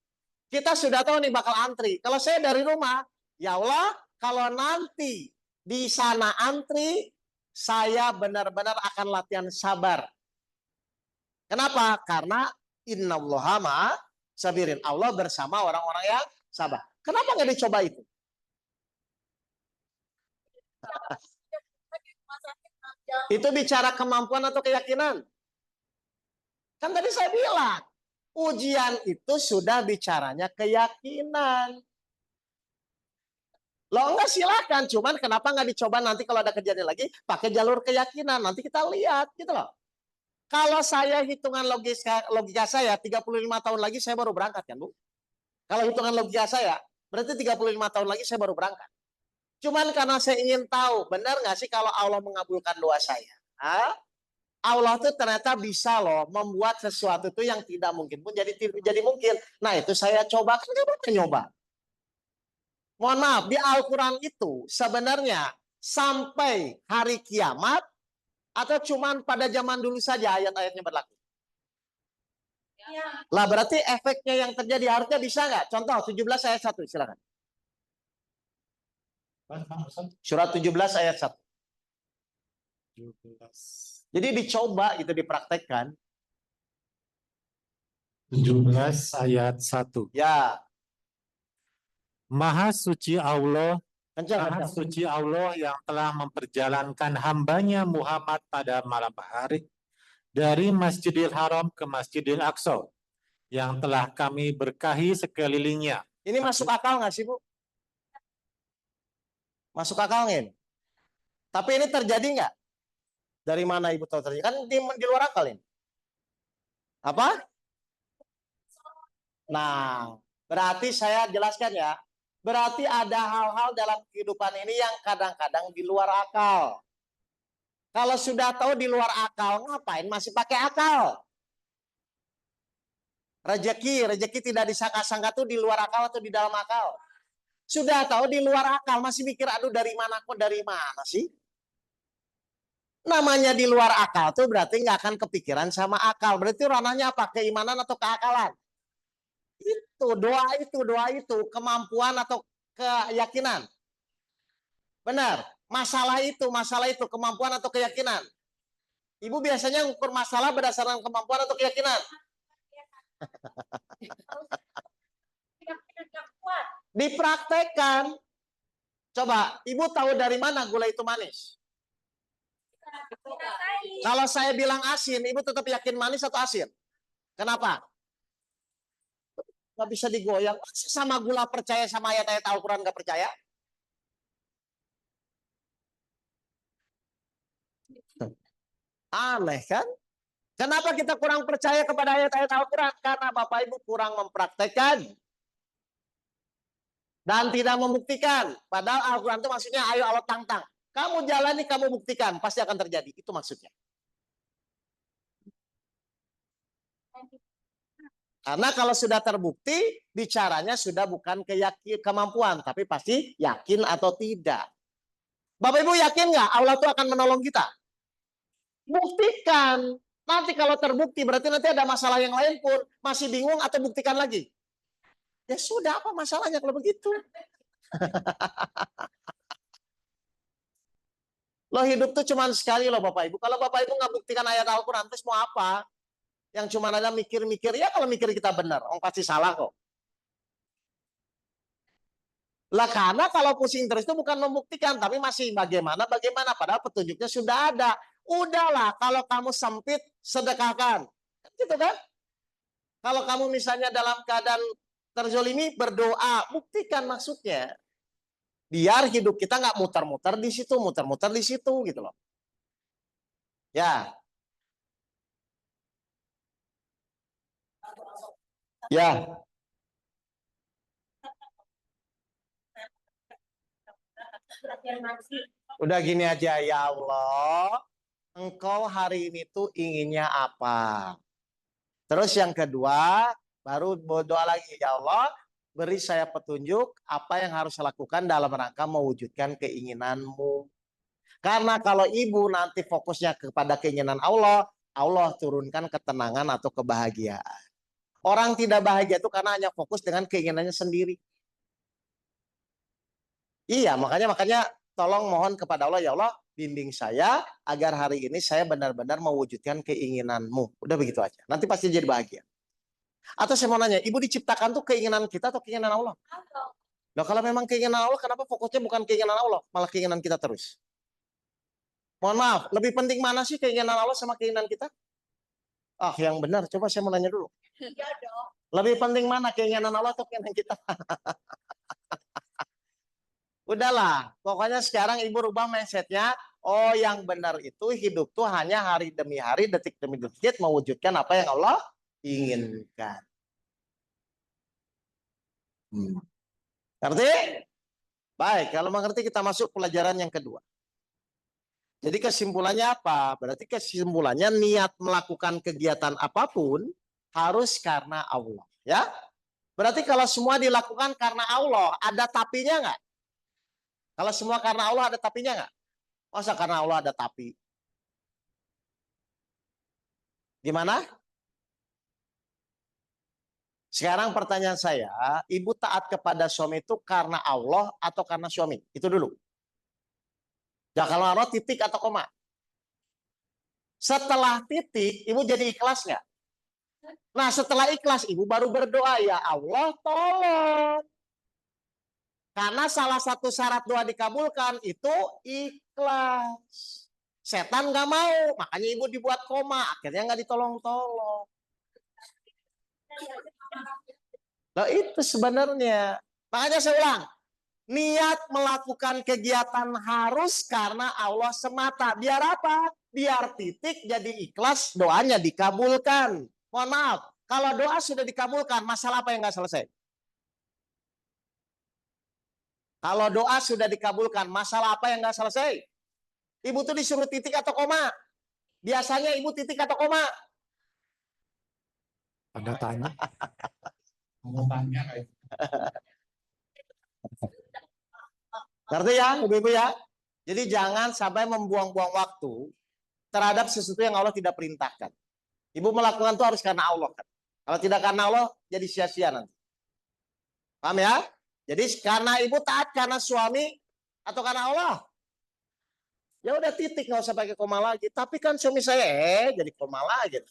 kita sudah tahu nih bakal antri. Kalau saya dari rumah, ya Allah, kalau nanti di sana antri, saya benar-benar akan latihan sabar. Kenapa? Karena innallaha ma'a sabirin. Allah bersama orang-orang yang sabar. Kenapa nggak dicoba itu? Itu bicara kemampuan atau keyakinan? Kan tadi saya bilang, ujian itu sudah bicaranya keyakinan. Lo enggak silakan, cuman kenapa nggak dicoba nanti kalau ada kejadian lagi pakai jalur keyakinan, nanti kita lihat gitu loh. Kalau saya hitungan logika saya 35 tahun lagi saya baru berangkat kan Bu. Kalau hitungan logika saya berarti 35 tahun lagi saya baru berangkat. Cuman karena saya ingin tahu benar nggak sih kalau Allah mengabulkan doa saya. Allah tuh ternyata bisa loh membuat sesuatu itu yang tidak mungkin pun jadi mungkin. Nah itu saya coba, kan nggak nyoba. Mohon maaf, di Al-Quran itu sebenarnya sampai hari kiamat atau cuman pada zaman dulu saja ayat-ayatnya berlaku? Lah berarti efeknya yang terjadi harusnya bisa nggak? Contoh 17 ayat 1, silakan. Surat 17 ayat 1. Jadi dicoba itu dipraktekkan. 17 ayat 1. Ya. Maha suci Allah, Kencang. Maha suci Allah yang telah memperjalankan hambanya Muhammad pada malam hari dari Masjidil Haram ke Masjidil Aqsa yang telah kami berkahi sekelilingnya. Ini masuk akal nggak sih Bu? Masuk akal nggak? Tapi ini terjadi nggak? Dari mana Ibu tahu terjadi? Kan di luar akal ini. Apa? Nah, berarti saya jelaskan ya. Berarti ada hal-hal dalam kehidupan ini yang kadang-kadang di luar akal. Kalau sudah tahu di luar akal, ngapain masih pakai akal? Rezeki tidak disangka-sangka tuh di luar akal atau di dalam akal. Sudah tahu di luar akal, masih mikir, aduh dari mana kok dari mana sih? Namanya di luar akal tuh berarti nggak akan kepikiran sama akal. Berarti ranahnya apa? Keimanan atau keakalan? Doa itu, kemampuan atau keyakinan. Benar. Masalah itu, kemampuan atau keyakinan. Ibu biasanya ngukur masalah berdasarkan kemampuan atau keyakinan? Dipraktekkan. Coba, ibu tahu dari mana gula itu manis? Kalau saya bilang asin, ibu tetap yakin manis atau asin? Kenapa? Nggak bisa digoyang. Sama gula percaya sama ayat-ayat Al-Quran nggak percaya? Aneh kan? Kenapa kita kurang percaya kepada ayat-ayat Al-Quran? Karena Bapak Ibu kurang mempraktekkan dan tidak membuktikan. Padahal Al-Quran itu maksudnya ayo Allah tantang. Kamu jalani, kamu buktikan, pasti akan terjadi. Itu maksudnya. Karena kalau sudah terbukti, bicaranya sudah bukan kemampuan, tapi pasti yakin atau tidak. Bapak Ibu yakin nggak Allah itu akan menolong kita? Buktikan. Nanti kalau terbukti, berarti nanti ada masalah yang lain pun masih bingung atau buktikan lagi. Ya sudah, apa masalahnya kalau begitu? Loh hidup tuh cuma sekali loh Bapak Ibu. Kalau Bapak Ibu nggak buktikan ayat Al-Quran, terus mau apa? Yang cuma ada mikir-mikir, ya kalau mikir kita benar, orang pasti salah kok. Lah karena kalau pusing terus itu bukan membuktikan, tapi masih bagaimana, padahal petunjuknya sudah ada. Udahlah, kalau kamu sempit, sedekahkan. Gitu kan? Kalau kamu misalnya dalam keadaan terzolimi, berdoa, buktikan maksudnya. Biar hidup kita nggak muter-muter di situ, gitu loh. Ya. Ya. Udah gini aja, ya Allah, Engkau hari ini tuh inginnya apa? Terus yang kedua, baru berdoa lagi, ya Allah, beri saya petunjuk apa yang harus saya lakukan dalam rangka mewujudkan keinginanmu. Karena kalau ibu nanti fokusnya kepada keinginan Allah, Allah turunkan ketenangan atau kebahagiaan. Orang tidak bahagia itu karena hanya fokus dengan keinginannya sendiri. Iya, makanya tolong mohon kepada Allah, ya Allah, bimbing saya agar hari ini saya benar-benar mewujudkan keinginanmu. Udah begitu aja. Nanti pasti jadi bahagia. Atau saya mau nanya, ibu diciptakan tuh keinginan kita atau keinginan Allah? Nah, kalau memang keinginan Allah, kenapa fokusnya bukan keinginan Allah, malah keinginan kita terus? Mohon maaf, lebih penting mana sih keinginan Allah sama keinginan kita? Ah, yang benar. Coba saya mau nanya dulu. Lebih penting mana keinginan Allah atau keinginan kita? Udahlah, pokoknya sekarang ibu rubah mindsetnya. Oh, yang benar itu hidup tuh hanya hari demi hari, detik demi detik mewujudkan apa yang Allah inginkan. Ngerti? Baik, kalau mengerti kita masuk pelajaran yang kedua. Jadi kesimpulannya apa? Berarti kesimpulannya niat melakukan kegiatan apapun harus karena Allah. Ya? Berarti kalau semua dilakukan karena Allah, ada tapinya nggak? Kalau semua karena Allah ada tapinya nggak? Masa karena Allah ada tapi? Gimana? Sekarang pertanyaan saya, ibu taat kepada suami itu karena Allah atau karena suami? Itu dulu. Ya kalau Allah titik atau koma. Setelah titik, ibu jadi ikhlas nggak? Nah setelah ikhlas, ibu baru berdoa, ya Allah tolong. Karena salah satu syarat doa dikabulkan itu ikhlas. Setan nggak mau, makanya ibu dibuat koma, akhirnya nggak ditolong-tolong. Nah itu sebenarnya. Makanya saya ulang, niat melakukan kegiatan harus karena Allah semata. Biar apa? Biar titik jadi ikhlas, doanya dikabulkan. Mohon maaf, kalau doa sudah dikabulkan, masalah apa yang nggak selesai? Kalau doa sudah dikabulkan, masalah apa yang nggak selesai? Ibu tuh disuruh titik atau koma? Biasanya ibu titik atau koma? Anda tanya. Mau tanya kayak Ngerti ya, ibu-ibu ya? Jadi jangan sampai membuang-buang waktu terhadap sesuatu yang Allah tidak perintahkan. Ibu melakukan itu harus karena Allah kan. Kalau tidak karena Allah, jadi sia-sia nanti. Paham ya? Jadi karena ibu taat karena suami atau karena Allah. Ya udah titik, nggak usah pakai koma lagi. Tapi kan suami saya jadi koma lagi.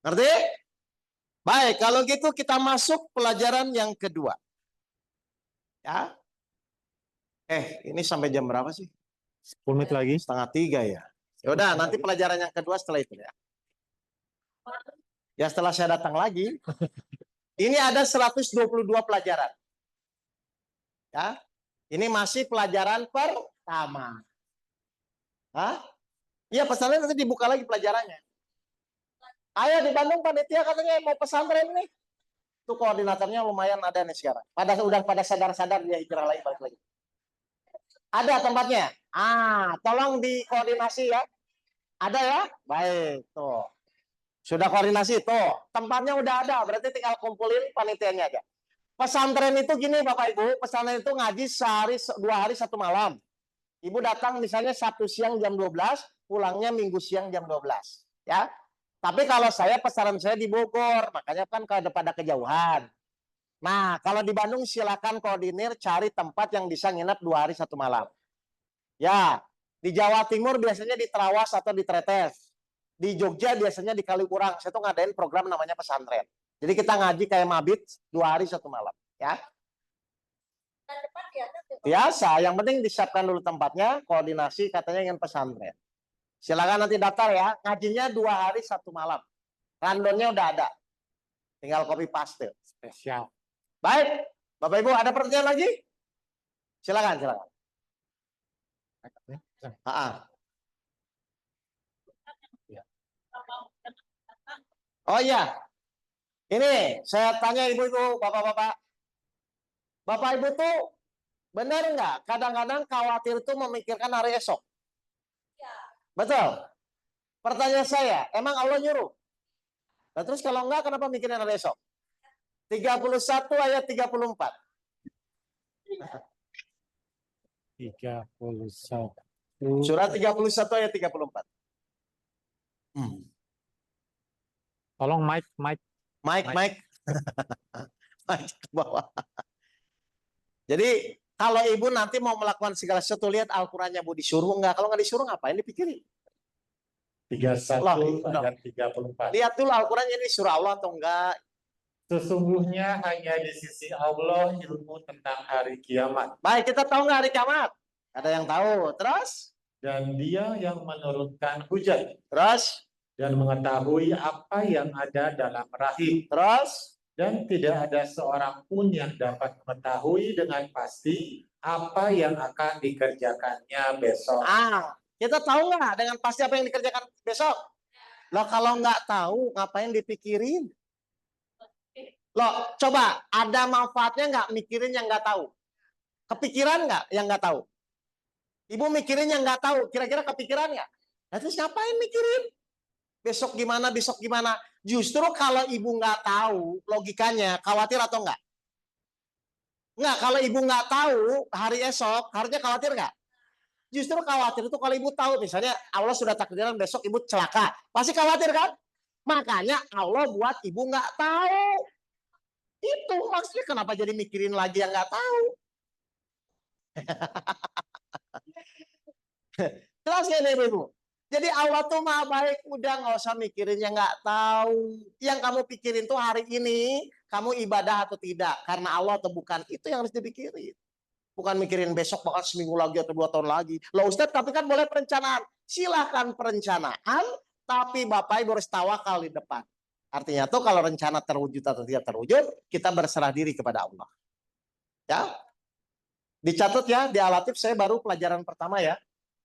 Ngerti? Baik, kalau gitu kita masuk pelajaran yang kedua. Ya. Ini sampai jam berapa sih? 10 menit lagi. 2:30 ya. Ya udah, nanti pelajaran yang kedua setelah itu ya. Ya setelah saya datang lagi. Ini ada 122 pelajaran. Ya. Ini masih pelajaran pertama. Hah? Iya, pesantren nanti dibuka lagi pelajarannya. Ayo di Bandung panitia katanya mau pesantren nih. Itu koordinatornya lumayan ada nih sekarang. Udah pada sadar-sadar dia hijrah lagi balik lagi. Ada tempatnya. Tolong dikoordinasi ya. Ada ya? Baik, tuh. Sudah koordinasi tuh. Tempatnya udah ada, berarti tinggal kumpulin panitianya aja. Pesantren itu gini Bapak Ibu, pesantren itu ngaji sehari 2 hari 1 malam. Ibu datang misalnya Sabtu siang jam 12, pulangnya Minggu siang jam 12, ya. Tapi kalau saya pesantren saya di Bogor, makanya kan pada kejauhan. Nah, kalau di Bandung silakan koordinir cari tempat yang bisa nginep 2 hari 1 malam. Ya, di Jawa Timur biasanya di Trawas atau di Tretes. Di Jogja biasanya di Kaliurang. Saya tuh ngadain program namanya pesantren. Jadi kita ngaji kayak mabit 2 hari 1 malam, ya. Biasa, yang penting disiapkan dulu tempatnya, koordinasi katanya ingin pesantren. Silakan nanti daftar ya. Ngajinya 2 hari 1 malam. Randonnya udah ada. Tinggal copy paste. Spesial. Baik, Bapak Ibu ada pertanyaan lagi? Silakan, silakan. Oh iya. Ini saya tanya ibu-ibu, bapak-bapak. Bapak Ibu tuh benar nggak? Kadang-kadang khawatir tuh memikirkan hari esok. Betul. Pertanyaan saya, emang Allah nyuruh? Nah, terus kalau enggak, kenapa mikirin hari esok? 31 ayat 34. 31. Surat 31 ayat 34. Tolong Mike. Mike ke bawah. Jadi kalau ibu nanti mau melakukan segala sesuatu, lihat Al-Qurannya Bu disuruh enggak. Kalau nggak disuruh ngapain dipikirin? 31 ayat 34. Lihat dulu Al-Qurannya ini surah Allah atau enggak. Sesungguhnya hanya di sisi Allah ilmu tentang hari kiamat. Baik, kita tahu nggak hari kiamat? Ada yang tahu. Terus? Dan Dia yang menurunkan hujan. Terus? Dan mengetahui apa yang ada dalam rahim. Terus? Dan tidak ada seorang pun yang dapat mengetahui dengan pasti apa yang akan dikerjakannya besok. Kita tahu nggak dengan pasti apa yang dikerjakan besok? Loh, kalau nggak tahu, ngapain dipikirin? Loh, coba ada manfaatnya nggak mikirin yang nggak tahu? Kepikiran nggak yang nggak tahu? Ibu mikirin yang nggak tahu, kira-kira kepikiran nggak? Nah, terus ngapain mikirin? Besok gimana, besok gimana? Justru kalau ibu nggak tahu logikanya, khawatir atau enggak? Enggak, kalau ibu nggak tahu hari esok, harusnya khawatir nggak? Justru khawatir itu kalau ibu tahu, misalnya Allah sudah takdirkan besok ibu celaka. Pasti khawatir kan? Makanya Allah buat ibu nggak tahu. Itu maksudnya kenapa jadi mikirin lagi yang nggak tahu. Jelas ya ini ibu? Jadi Allah tuh maha baik, udah nggak usah mikirin yang nggak tahu. Yang kamu pikirin tuh hari ini, kamu ibadah atau tidak. Karena Allah atau bukan, itu yang harus dipikirin. Bukan mikirin besok bakal seminggu lagi atau 2 tahun lagi. Loh Ustadz, tapi kan boleh perencanaan. Silahkan perencanaan, tapi Bapak Ibu harus tawakal di depan. Artinya tuh kalau rencana terwujud atau tidak terwujud, kita berserah diri kepada Allah. Ya, dicatat ya, di Al-Latif saya baru pelajaran pertama ya.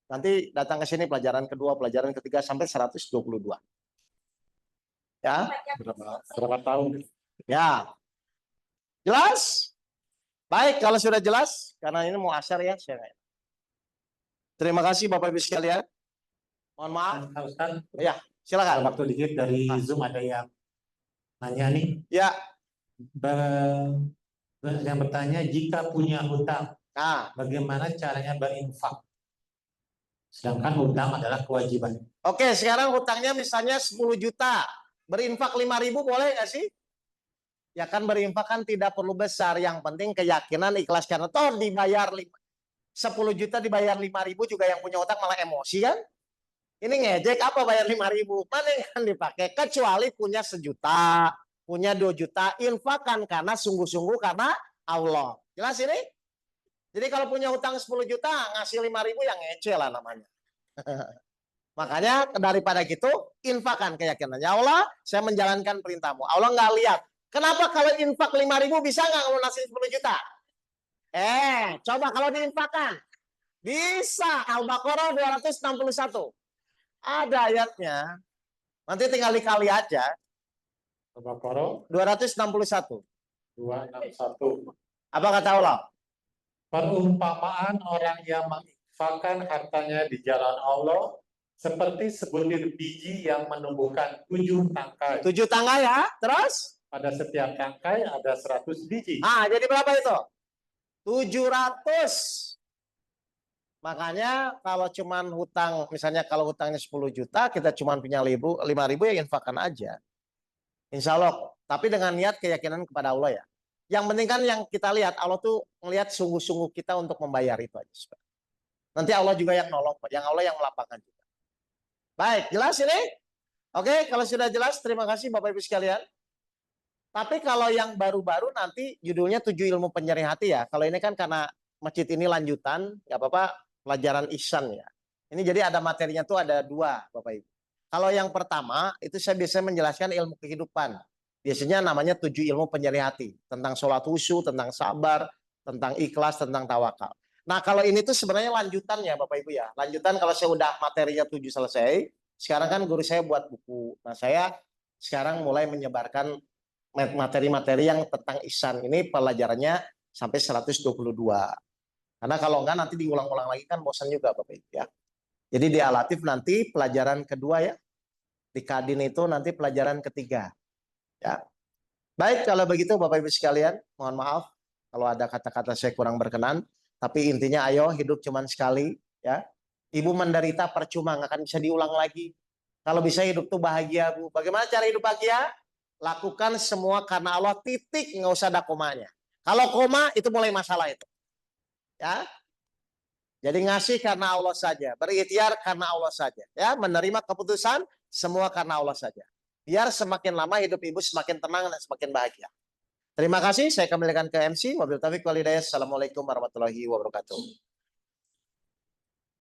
Nanti datang ke sini pelajaran kedua, pelajaran ketiga sampai 122. Ya. Berapa tahun? Ya. Jelas? Baik, kalau sudah jelas, karena ini mau asar ya, saya nggak. Terima kasih Bapak Ibu sekalian. Mohon maaf. Pak Ustadz, Ya, silakan. ada waktu dikit dari Zoom ada yang nanya nih. Ya, Yang bertanya, jika punya hutang, nah, bagaimana caranya berinfak? Sedangkan hutang adalah kewajiban. oke, sekarang hutangnya misalnya 10 juta. Berinfak 5.000 boleh nggak sih? Ya kan berinfak kan tidak perlu besar. Yang penting keyakinan ikhlas. Karena toh dibayar 10 juta dibayar 5.000 juga yang punya hutang malah emosi kan? Ini ngejek apa bayar 5.000? Mana yang kan dipakai? Kecuali punya 1 juta, punya 2 juta. Infakkan karena sungguh-sungguh karena Allah. Jelas ini? Jadi kalau punya hutang 10 juta, ngasih 5.000 yang ngece lah namanya. Makanya daripada gitu, infakkan keyakinan. Ya Allah, saya menjalankan perintahmu. Allah nggak lihat. Kenapa kalau infak 5.000 bisa nggak ngasih 10 juta? Coba kalau diinfakkan. Bisa. Al-Baqarah 261. Ada ayatnya. Nanti tinggal dikali aja. Al-Baqarah 261. 261. Apa kata Allah? Perumpamaan orang yang menginfakkan hartanya di jalan Allah seperti sebutir biji yang menumbuhkan 7 tangkai. 7 tangga ya. Terus? Pada setiap tangkai ada 100 biji. Jadi berapa itu? 700. Makanya kalau cuman hutang, misalnya kalau hutangnya 10 juta, kita cuman punya 5.000 ya infakkan aja. Insya Allah. Tapi dengan niat keyakinan kepada Allah ya. Yang penting kan yang kita lihat, Allah tuh melihat sungguh-sungguh kita untuk membayar itu aja. Nanti Allah juga yang nolong, yang Allah yang melapangkan juga. Baik, jelas ini? Oke, kalau sudah jelas, terima kasih Bapak Ibu sekalian. Tapi kalau yang baru-baru nanti judulnya 7 ilmu penyeri hati ya. Kalau ini kan karena masjid ini lanjutan, nggak apa-apa, pelajaran ihsan ya. Ini jadi ada materinya tuh ada 2 Bapak Ibu. Kalau yang pertama itu saya biasanya menjelaskan ilmu kehidupan. Biasanya namanya 7 ilmu penyeri hati. Tentang sholat khusyuk, tentang sabar, tentang ikhlas, tentang tawakal. Nah kalau ini tuh sebenarnya lanjutannya Bapak Ibu ya. Lanjutan kalau saya udah materinya 7 selesai. Sekarang kan guru saya buat buku. Nah saya sekarang mulai menyebarkan materi-materi yang tentang ihsan. Ini pelajarannya sampai 122. Karena kalau enggak nanti diulang-ulang lagi kan bosan juga Bapak Ibu ya. Jadi di Al-Latif nanti pelajaran kedua ya. Di Kadin itu nanti pelajaran ketiga. Ya. Baik kalau begitu Bapak Ibu sekalian, mohon maaf kalau ada kata-kata saya kurang berkenan, tapi intinya ayo hidup cuma sekali ya. Ibu menderita percuma nggak akan bisa diulang lagi. Kalau bisa hidup tuh bahagia Bu. Bagaimana cara hidup bahagia? Lakukan semua karena Allah titik, nggak usah ada komanya. Kalau koma itu mulai masalah itu. Ya. Jadi ngasih karena Allah saja, berikhtiar karena Allah saja, ya, menerima keputusan semua karena Allah saja. Biar semakin lama hidup ibu semakin tenang dan semakin bahagia. Terima kasih, saya kembalikan ke MC. Wabillahi taufiq wal hidayah. Assalamualaikum warahmatullahi wabarakatuh.